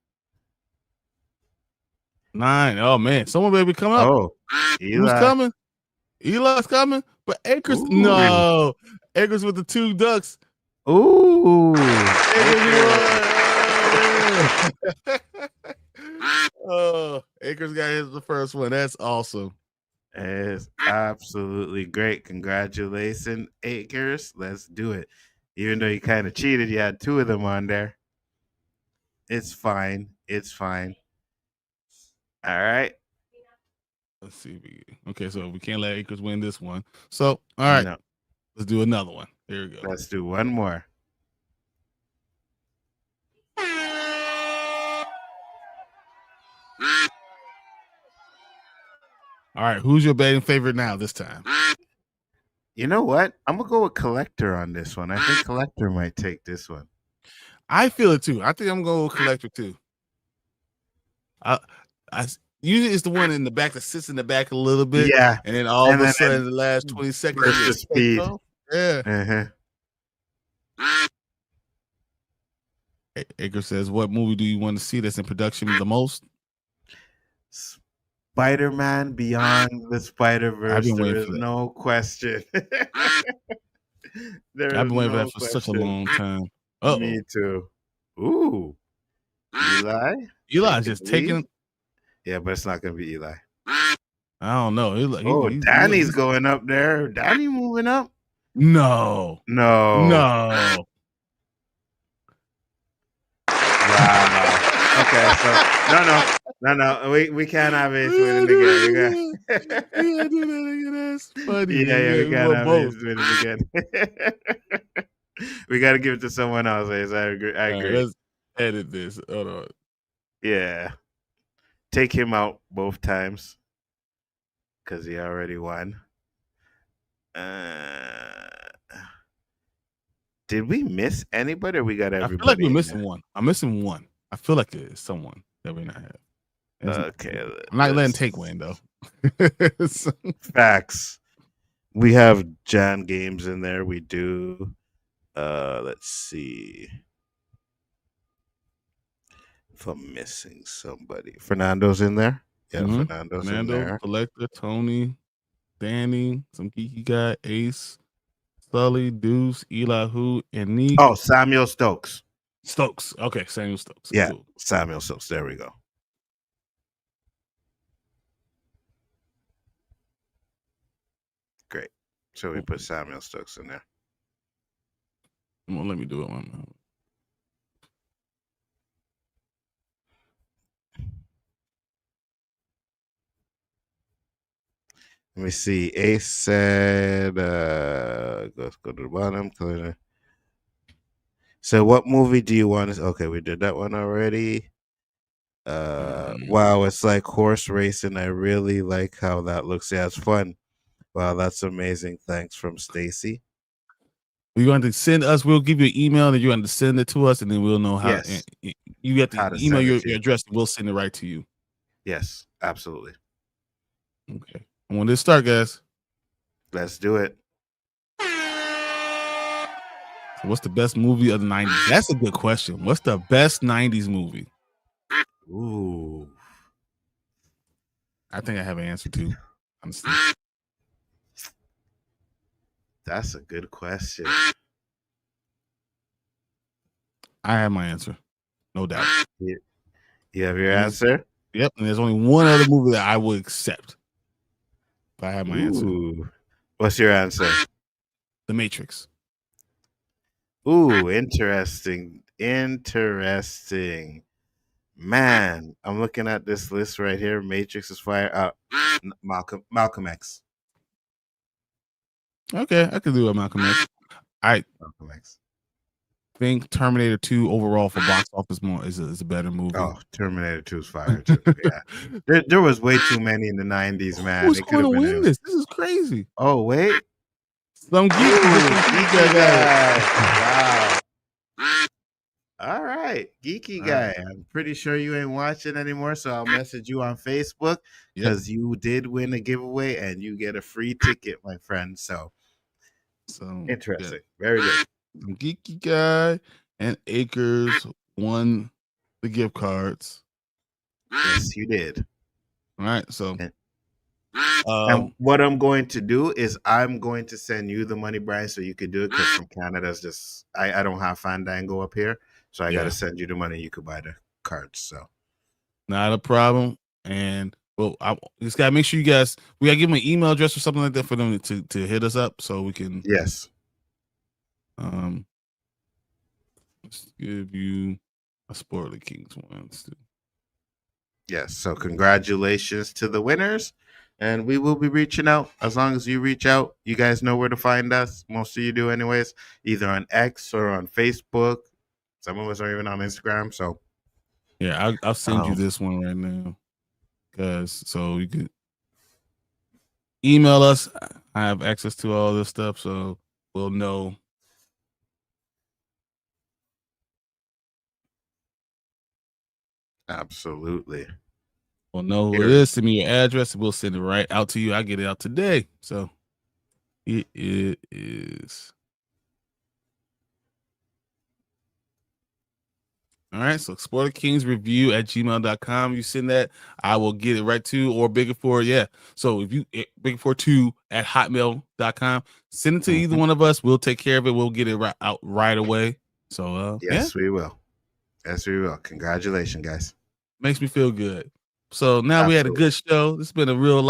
9. Oh, man. Someone better be coming up. Oh, Eli. Who's coming? Eli's coming. But Akers, no. Akers with the 2 ducks. Ooh. Oh, Akers got the first one. That's awesome. It's absolutely great. Congratulations, Akers. Let's do it. Even though you kind of cheated, you had 2 of them on there. It's fine. It's fine. All right. Let's see. Okay, so we can't let Akers win this one. So, all right. No. Let's do another one. There we go. Let's do one more. All right, who's your betting favorite now this time? You know what? I'm going to go with Collector on this one. I think Collector might take this one. I feel it too. I think I'm going with Collector too. Usually it's the one in the back that sits in the back a little bit. Yeah. And then all of a sudden, the last 20 seconds, the speed. Yeah. Uh-huh. Akers says, what movie do you want to see that's in production the most? Spider-Man Beyond the Spider-Verse. There is no question. I've been waiting for that for such a long time. Me too. Ooh. Eli? Eli's just taking. Yeah, but it's not going to be Eli. I don't know. Danny's going up there. Danny moving up? No. Wow. Okay, so no. We can't have Ace winning again. That's funny. Yeah, we can't have Ace winning again. We got to give it to someone else, Ace. I agree. Let's edit this. Hold on. Yeah. Take him out both times because he already won. Did we miss anybody or we got everybody? I feel like we're missing one. I'm missing one. I feel like there's someone that we not have. Okay. I'm not letting Take win, though. Facts. We have Jan Games in there. We do. Let's see. If I'm missing somebody. Fernando's in there. Yeah, Fernando, in there. Collector, Tony, Danny, some geeky guy, Ace, Sully, Deuce, Elihu, and Neek. Oh, Samuel Stokes. Okay, Samuel Stokes. Yeah, cool. Samuel Stokes. There we go. Great. So we put Samuel Stokes in there. Well, let me do it one more. Let me see. Ace said, let's go to the bottom. So what movie do you want to? Okay, we did that one already. Wow, it's like horse racing. I really like how that looks. Yeah, it's fun. Wow, that's amazing. Thanks from Stacy. You want to send us? We'll give you an email, and you want to send it to us, and then we'll know how. Yes. You have to email your address, and we'll send it right to you. Yes, absolutely. Okay. I want to start, guys. Let's do it. So what's the best movie of the 90s? That's a good question. What's the best 90s movie? Ooh. I think I have an answer too. Honestly. That's a good question. I have my answer. No doubt. You have your answer? Yep. And there's only one other movie that I would accept. But I have my answer. What's your answer? The Matrix. Ooh, interesting. Man, I'm looking at this list right here. Matrix is fire. Malcolm X. Okay, I could do a Malcolm X. Malcolm X. Think Terminator 2 overall for box office more is a better movie. Oh, Terminator 2 is fire too. Yeah, there was way too many in the 90s, man. Who's going to win this? This is crazy. Oh wait, some geeky guy. Wow. All right, geeky guy. I'm pretty sure you ain't watching anymore, so I'll message you on Facebook because you did win a giveaway and you get a free ticket, my friend. So interesting. Very good. Some geeky guy and Akers won the gift cards. Yes, you did. All right, so and what I'm going to do is I'm going to send you the money, Bryon, so you could do it because from Canada's just I don't have Fandango up here, so I got to send you the money. You could buy the cards. So not a problem. And well, I just gotta make sure you guys we gotta give them an email address or something like that for them to hit us up so we can. Yes. Let's give you a Spoiler Kings one. Yes. So congratulations to the winners, and we will be reaching out. As long as you reach out, you guys know where to find us. Most of you do, anyways, either on X or on Facebook. Some of us are even on Instagram. So yeah, I'll send you this one right now, because so you can email us. I have access to all this stuff, so we'll know. Absolutely. We'll know who it is. Send me your address, and we'll send it right out to you. I get it out today. So it is. All right. So spoilerkingsreview@gmail.com. You send that, I will get it right to, or bigger for, yeah. So if you bigger for 2@hotmail.com, send it to either one of us. We'll take care of it. We'll get it out right away. So yes, we will. Yes, we will. Congratulations, guys. Makes me feel good. So now we had a good show. This has been a real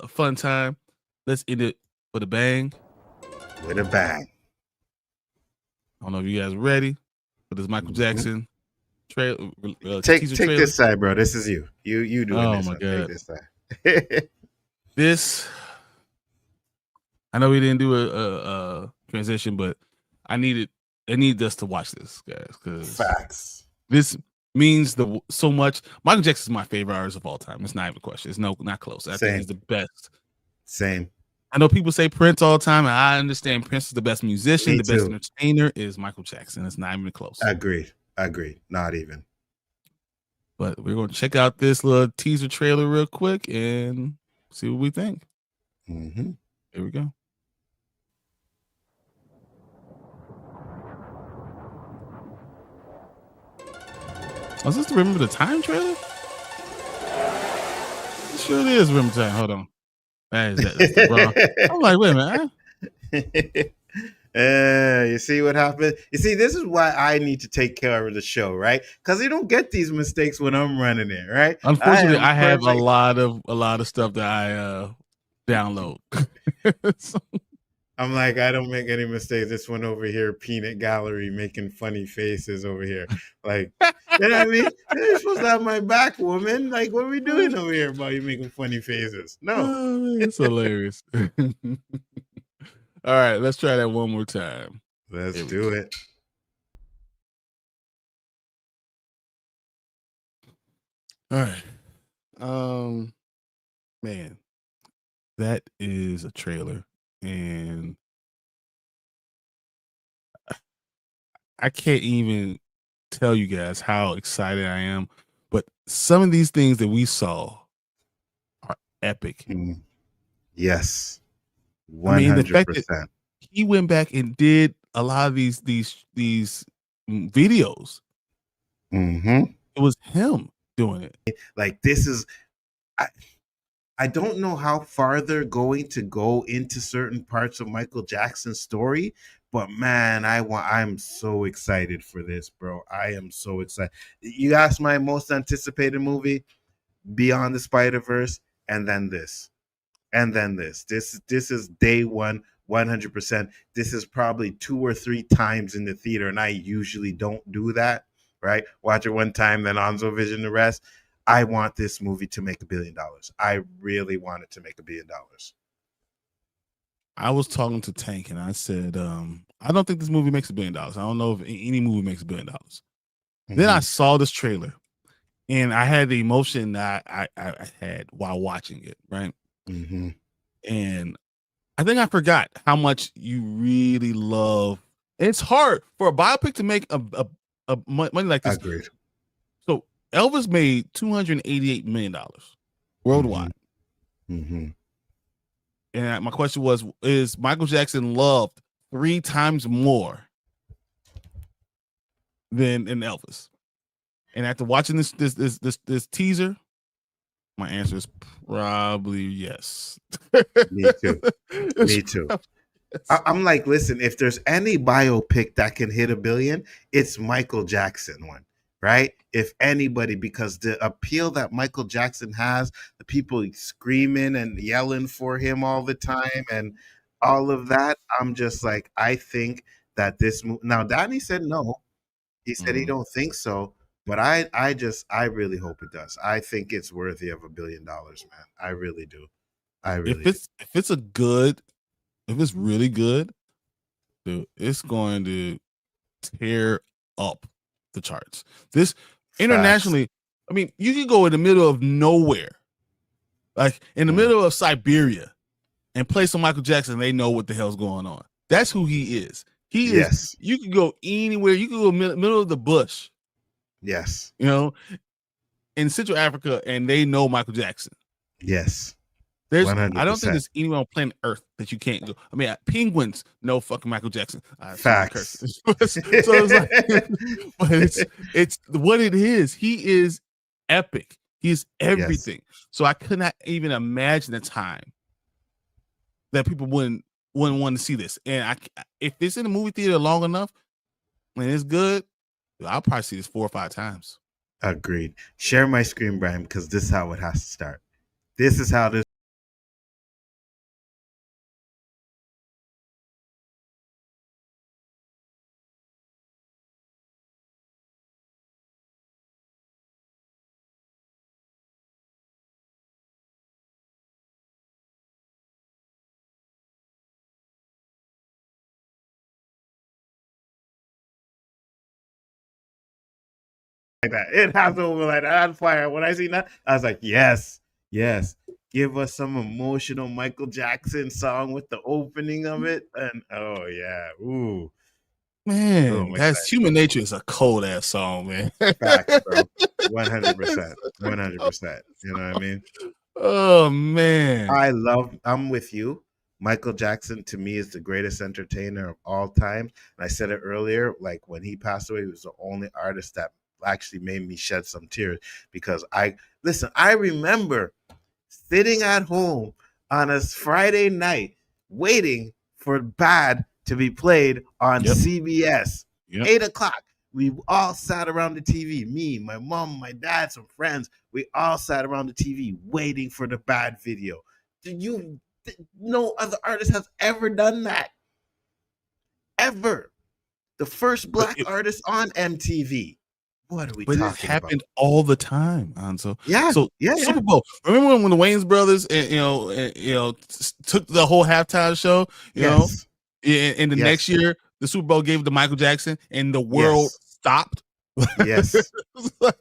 fun time. Let's end it with a bang. With a bang. I don't know if you guys are ready for this Michael Jackson trailer. Take this side, bro. This is you. You do it. Oh my God. Take this side. This. I know we didn't do a transition, but I need us to watch this, guys, because facts. This means so much. Michael Jackson is my favorite artist of all time. It's not even a question. It's not close. I think he's the best. Same. I know people say Prince all the time, and I understand Prince is the best musician. The best entertainer is Michael Jackson. It's not even close. Agreed. Not even. But we're going to check out this little teaser trailer real quick and see what we think. Here we go. Was this the Remember the Time trailer? It sure is Remember the Time. Hold on. That's the Bryon. I'm like, wait a minute. You see what happened? You see, this is why I need to take care of the show, right? Because you don't get these mistakes when I'm running it, right? Unfortunately, I have a lot of stuff that I download. So, I'm like, I don't make any mistakes. This one over here, Peanut Gallery, making funny faces over here. Like, you know what I mean? You're supposed to have my back, woman. Like, what are we doing over here about you making funny faces? No. Oh, it's hilarious. All right, let's try that one more time. Let's do it. All right. Man, that is a trailer. And I can't even tell you guys how excited I am. But some of these things that we saw are epic. Yes. 100%. I mean, the fact that he went back and did a lot of these videos. It was him doing it. Like, this is... I don't know how far they're going to go into certain parts of Michael Jackson's story, but man, I'm so excited for this, bro. I am so excited. You asked my most anticipated movie, Beyond the Spider-Verse, and then this. And then this. This is day one, 100%. This is probably 2 or 3 times in the theater, and I usually don't do that. right? Watch it one time, then Nzo vision the rest. I want this movie to make $1 billion. I really want it to make $1 billion. I was talking to Tank and I said, I don't think this movie makes $1 billion. I don't know if any movie makes $1 billion. Then I saw this trailer and I had the emotion that I had while watching it, right? And I think I forgot how much you really love. It's hard for a biopic to make a money like this. Agreed. So Elvis made $288 million worldwide. And my question was, is Michael Jackson loved 3 times more than Elvis? And after watching this teaser, my answer is probably yes. Me too. Me too. I'm like, listen, if there's any biopic that can hit $1 billion, it's Michael Jackson one, right? If anybody, because the appeal that Michael Jackson has, the people screaming and yelling for him all the time and all of that, I'm just like, I think that this now Danny said no. He said he don't think so, but I really hope it does. I think it's worthy of $1 billion, man. I really do. I really if it's really good, dude, it's going to tear up the charts. This internationally, I mean, you can go in the middle of nowhere, like in the middle of Siberia, and play some Michael Jackson. They know what the hell's going on. That's who he is. He is. You can go anywhere. You can go middle of the bush. Yes. You know, in Central Africa, and they know Michael Jackson. Yes. 100%. I don't think there's anyone on planet Earth that you can't go. I mean, penguins know fucking Michael Jackson. Facts. So it's like, but it's what it is. He is epic. He is everything. Yes. So I could not even imagine a time that people wouldn't want to see this. And if it's in the movie theater long enough and it's good, I'll probably see this 4 or 5 times. Agreed. Share my screen, Bryon, because this is how it has to start. This is how this. Like that. It has to be like on fire. When I seen that, I was like, yes. Give us some emotional Michael Jackson song with the opening of it. And oh yeah. Ooh. Man, that's Human Nature is a cold ass song, man. Facts, bro. 100%. 100%. You know what I mean? Oh man. I'm with you. Michael Jackson to me is the greatest entertainer of all time. And I said it earlier, like when he passed away, he was the only artist that actually made me shed some tears because I remember sitting at home on a Friday night waiting for Bad to be played on CBS. 8 o'clock. We all sat around the TV. Me, my mom, my dad, some friends. We all sat around the TV waiting for the Bad video. No other artist has ever done that. Ever. The first black artist on MTV. What are we talking about? But it happened all the time, Nzo. Yeah. So Super Bowl. Remember when the Wayans brothers took the whole halftime show? You know, and the next year the Super Bowl gave it to Michael Jackson, and the world stopped. Yes. Like,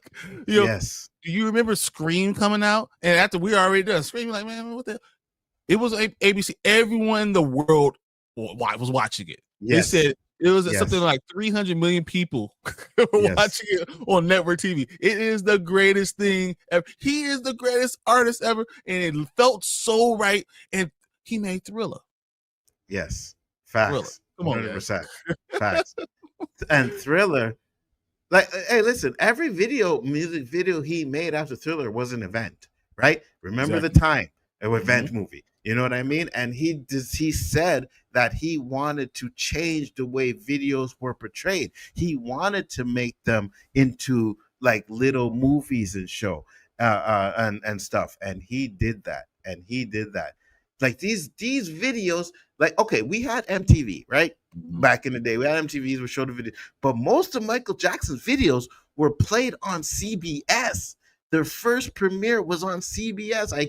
do you remember Scream coming out? And after we already done Scream, like, man, what the? It was ABC. Everyone in the world was watching it. They said. It was something like 300 million people watching it on network TV. It is the greatest thing ever. He is the greatest artist ever, and it felt so right. And he made Thriller. Yes, facts. Thriller. Come on, 100%. Facts. And Thriller, like, hey, listen. Every music video he made after Thriller was an event, right? Remember the time, an event movie. You know what I mean? And he said that he wanted to change the way videos were portrayed. He wanted to make them into like little movies and show and stuff. And he did that. Like these videos, like, okay, we had MTV, right? Back in the day, we had MTVs, we showed the video, but most of Michael Jackson's videos were played on CBS. Their first premiere was on CBS. I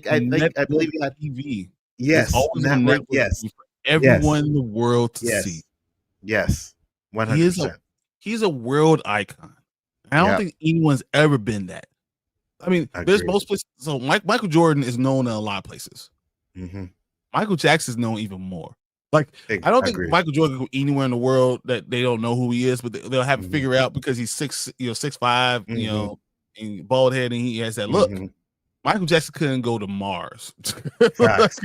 believe you had TV. Yes, it's always on network. network Yes, TV for everyone yes, in the world to yes, see. yes, 100%. He's a world icon. I don't think anyone's ever been that. I mean, there's most places. So Michael Jordan is known in a lot of places. Mm-hmm. Michael Jackson is known even more. Like, I don't think Michael Jordan can go anywhere in the world that they don't know who he is, but they'll have to figure out because he's 6'5", you know, and bald head, and he has that look. Michael Jackson couldn't go to Mars. Facts.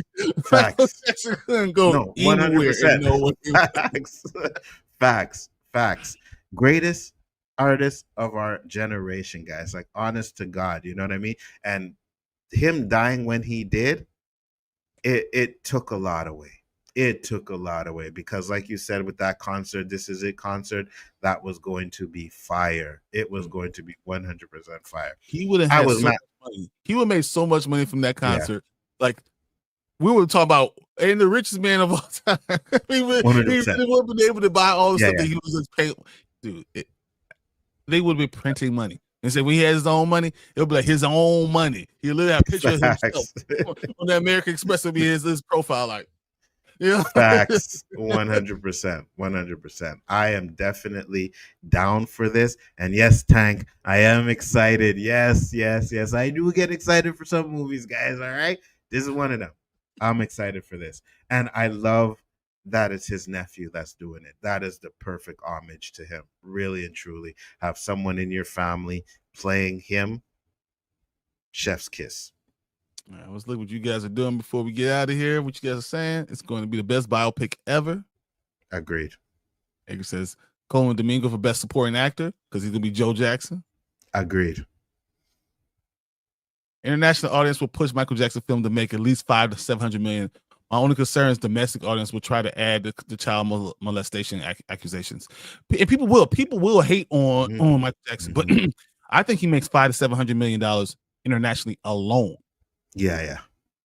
Michael Jackson couldn't go 100%. Facts. Greatest artist of our generation, guys. Like, honest to God, you know what I mean? And him dying when he did, it took a lot away. It took a lot away because, like you said, with that concert, This Is It concert, that was going to be fire. It was going to be 100% fire. He would have had so much money. He would have made so much money from that concert. Yeah. Like, we were talking about, and the richest man of all time. he would have been able to buy all the stuff that he was just paying. Dude, they would have been printing money. And say when he had his own money, it'll be like his own money. He'll literally have a picture of himself on the American Express. Will be his profile, like. Yeah. Facts. 100%. I am definitely down for this. And yes, Tank, I am excited. Yes. I do get excited for some movies, guys. All right. This is one of them. I'm excited for this. And I love that it's his nephew that's doing it. That is the perfect homage to him. Really and truly. Have someone in your family playing him. Chef's kiss. All right, let's look what you guys are doing before we get out of here. What you guys are saying? It's going to be the best biopic ever. Agreed. Edgar says Colin Domingo for best supporting actor because he's going to be Joe Jackson. Agreed. International audience will push Michael Jackson film to make at least $500 to $700 million. My only concern is domestic audience will try to add the child molestation accusations. And people will hate on Michael Jackson, but I think he makes $500 to $700 million internationally alone. Yeah.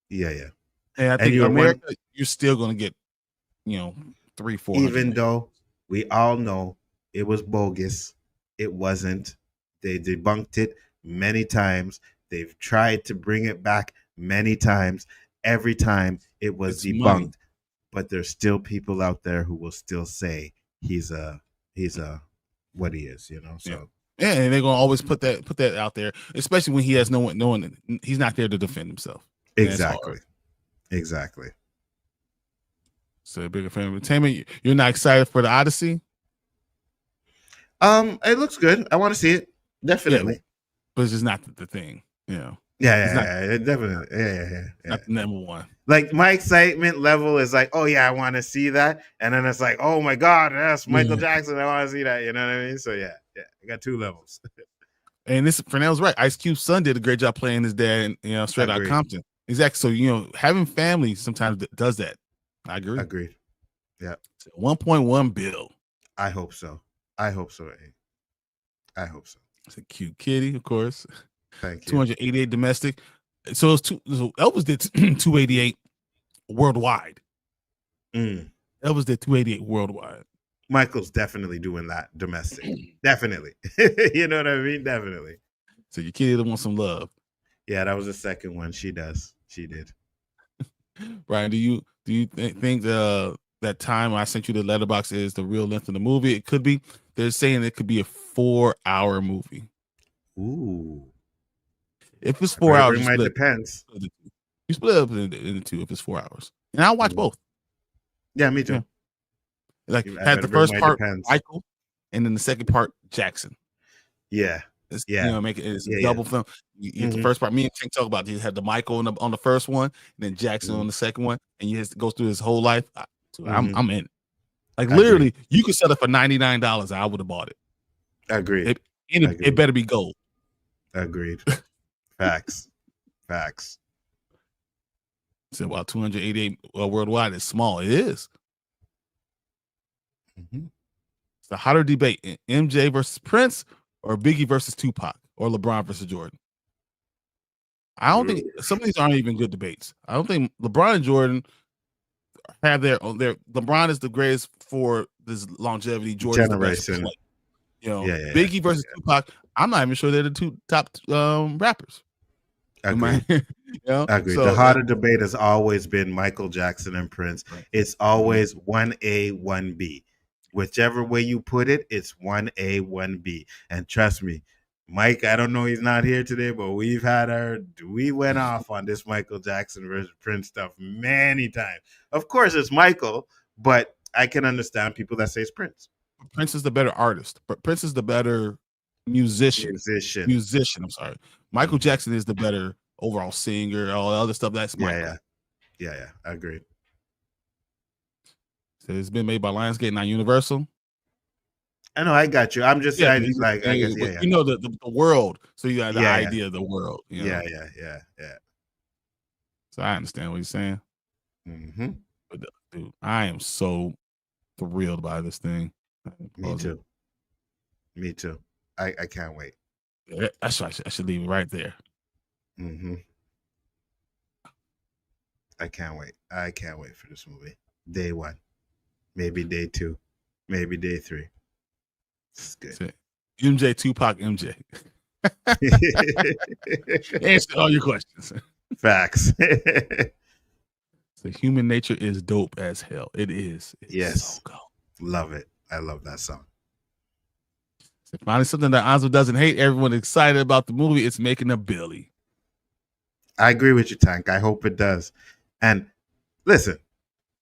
And I think in America, you're still going to get, 300-400. Even though we all know it was bogus, it wasn't. They debunked it many times. They've tried to bring it back many times. Every time it was debunked, money. But there's still people out there who will still say he's a what he is, So. Yeah, and they're gonna always put that out there, especially when he has no one. He's not there to defend himself. Exactly. So, bigger fan of entertainment. You're not excited for the Odyssey? It looks good. I want to see it. Definitely, but it's just not the thing. Yeah, definitely. Yeah. Not the number one. Like, my excitement level is like, oh yeah, I want to see that, and then it's like, oh my God, that's Michael Jackson. I want to see that. You know what I mean? So yeah, I got two levels. And this Fernell's right. Ice Cube's son did a great job playing his dad, straight out of Compton. Exactly. So having family sometimes does that. I agree. Agreed. Yeah. 1.1 bill. I hope so. It's a cute kitty, of course. Thank you. 288 domestic. So Elvis did 288 worldwide. Elvis did 288 worldwide. Michael's definitely doing that domestic. Definitely. You know what I mean? Definitely. So your kitty wants some love. Yeah, that was the second one. She does. She did. Bryon, do you think that time I sent you the letterbox is the real length of the movie? It could be. They're saying it could be a 4-hour movie. Ooh. If it's 4 hours, it depends. You split it up into two if it's 4 hours. And I'll watch both. Yeah, me too. Yeah. Like, had the first part Michael, and then the second part Jackson. Yeah. Make it a double film. You get the first part. Me and King talk about you had the Michael on the first one, and then Jackson on the second one, and you have to go through his whole life. I'm in. Like, literally, you could sell it for $99. I would have bought it. Agreed. It better be gold. Agreed. Facts. So while 288 worldwide is small, it is. It's the hotter debate: MJ versus Prince, or Biggie versus Tupac, or LeBron versus Jordan. I don't think some of these aren't even good debates. I don't think LeBron and Jordan have their LeBron is the greatest for this longevity. Jordan generation. Biggie versus Tupac. I'm not even sure they're the two top rappers. Agreed. Agreed. So, the harder debate has always been Michael Jackson and Prince. Right. It's always 1A, 1B. Whichever way you put it, it's 1A, 1B. And trust me, Mike, I don't know he's not here today, but we went off on this Michael Jackson versus Prince stuff many times. Of course, it's Michael, but I can understand people that say it's Prince. Prince is the better artist, but Prince is the better musician. I'm sorry. Michael Jackson is the better overall singer, all the other stuff. That's Michael. Yeah. I agree. So it's been made by Lionsgate, not Universal. I know, I got you. I'm just saying, like, I guess, you know the world, so you got the idea of the world. You know? Yeah. So I understand what you're saying. Mm-hmm. But dude, I am so thrilled by this thing. Me too. I can't wait. Yeah, that's why I should leave it right there. Mm-hmm. I can't wait. I can't wait for this movie. Day 1, maybe day 2, maybe day 3. It's good. MJ, Tupac, MJ. Answer all your questions. Facts. So human nature is dope as hell. It is. Yes. So cool. Love it. I love that song. So finally, something that Nzo doesn't hate. Everyone excited about the movie. It's making a billy. I agree with you, Tank. I hope it does. And listen,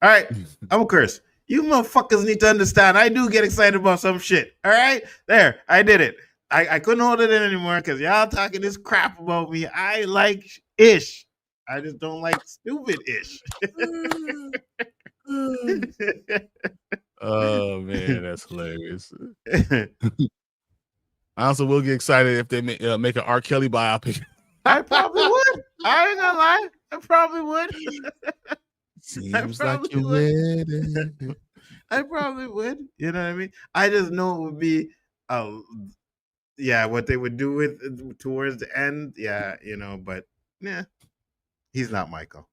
all right, I'm a curse. You motherfuckers need to understand. I do get excited about some shit. All right, there, I did it. I couldn't hold it in anymore because y'all talking this crap about me. I like ish. I just don't like stupid ish. Oh man, that's hilarious. I also will get excited if they make an R. Kelly biopic. I probably would. I ain't gonna lie. I probably would. Seems like you're ready. I probably would. You know what I mean? I just know it would be, what they would do with towards the end. Yeah, but yeah, he's not Michael.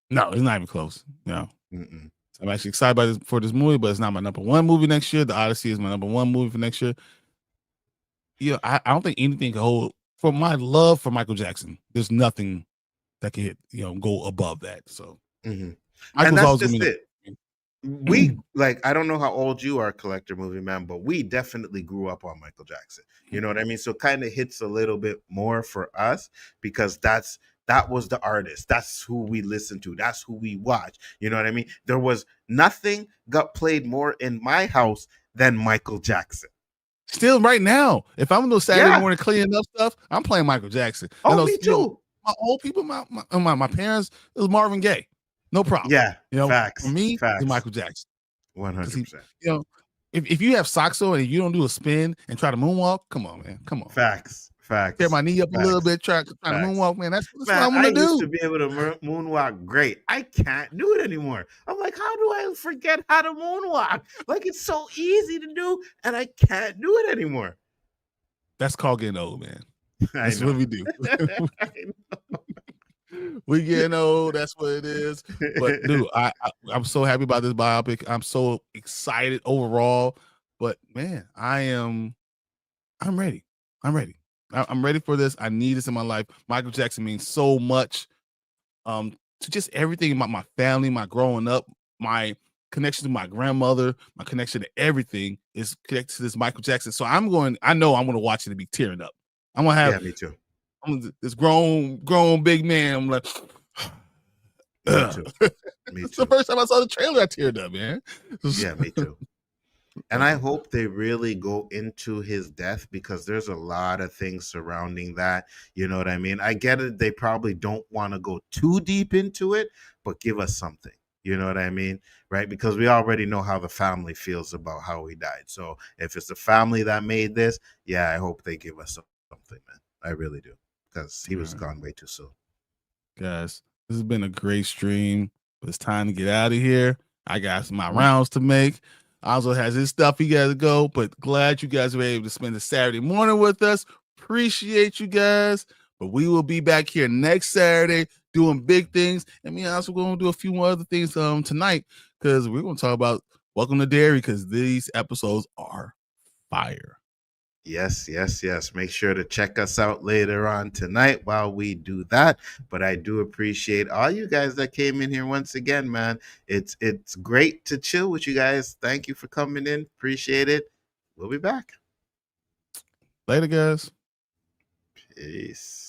No, he's not even close. No. Mm-mm. I'm actually excited for this movie, but it's not my number 1 movie next year. The Odyssey is my number 1 movie for next year. I don't think anything can hold. For my love for Michael Jackson, there's nothing that can go above that. So, and that's just it. We I don't know how old you are, Collector Movie Man, but we definitely grew up on Michael Jackson. You know what I mean? So, kind of hits a little bit more for us because that was the artist. That's who we listened to. That's who we watched. You know what I mean? There was nothing got played more in my house than Michael Jackson. Still, right now, if I'm on Saturday morning cleaning up stuff, I'm playing Michael Jackson. Oh, me too. My old people, my parents, it was Marvin Gaye. No problem. Yeah, facts. For me, it's Michael Jackson. 100%. If you have Saxo and you don't do a spin and try to moonwalk, come on, man. Come on. Facts. Tear my knee up a little bit, try to moonwalk, man. That's what I'm gonna do. I used to be able to moonwalk great. I can't do it anymore. I'm like, how do I forget how to moonwalk? Like, it's so easy to do, and I can't do it anymore. That's called getting old, man. That's what we do. We getting old. That's what it is. But dude, I'm so happy about this biopic. I'm so excited overall. But man, I'm ready. I'm ready for this. I need this in my life. Michael Jackson means so much to just everything about my family, my growing up, my connection to my grandmother, my connection to everything is connected to this Michael Jackson. So I know I'm going to watch it and be tearing up. I'm going to have me too. I'm this grown big man. I'm like, me too. It's the first time I saw the trailer, I teared up, man. Yeah, me too. And I hope they really go into his death because there's a lot of things surrounding that. You know what I mean? I get it. They probably don't want to go too deep into it, but give us something. You know what I mean? Right? Because we already know how the family feels about how he died. So if it's the family that made this, yeah, I hope they give us something, man. I really do. Because he was gone way too soon. Guys, this has been a great stream. But it's time to get out of here. I got my rounds to make. Also has his stuff he got to go, but glad you guys were able to spend the Saturday morning with us. Appreciate you guys. But we will be back here next Saturday doing big things. And me also going to do a few more other things tonight because we're going to talk about Welcome to Dairy because these episodes are fire. Yes. Make sure to check us out later on tonight while we do that. But I do appreciate all you guys that came in here once again, man. It's great to chill with you guys. Thank you for coming in. Appreciate it. We'll be back. Later, guys. Peace.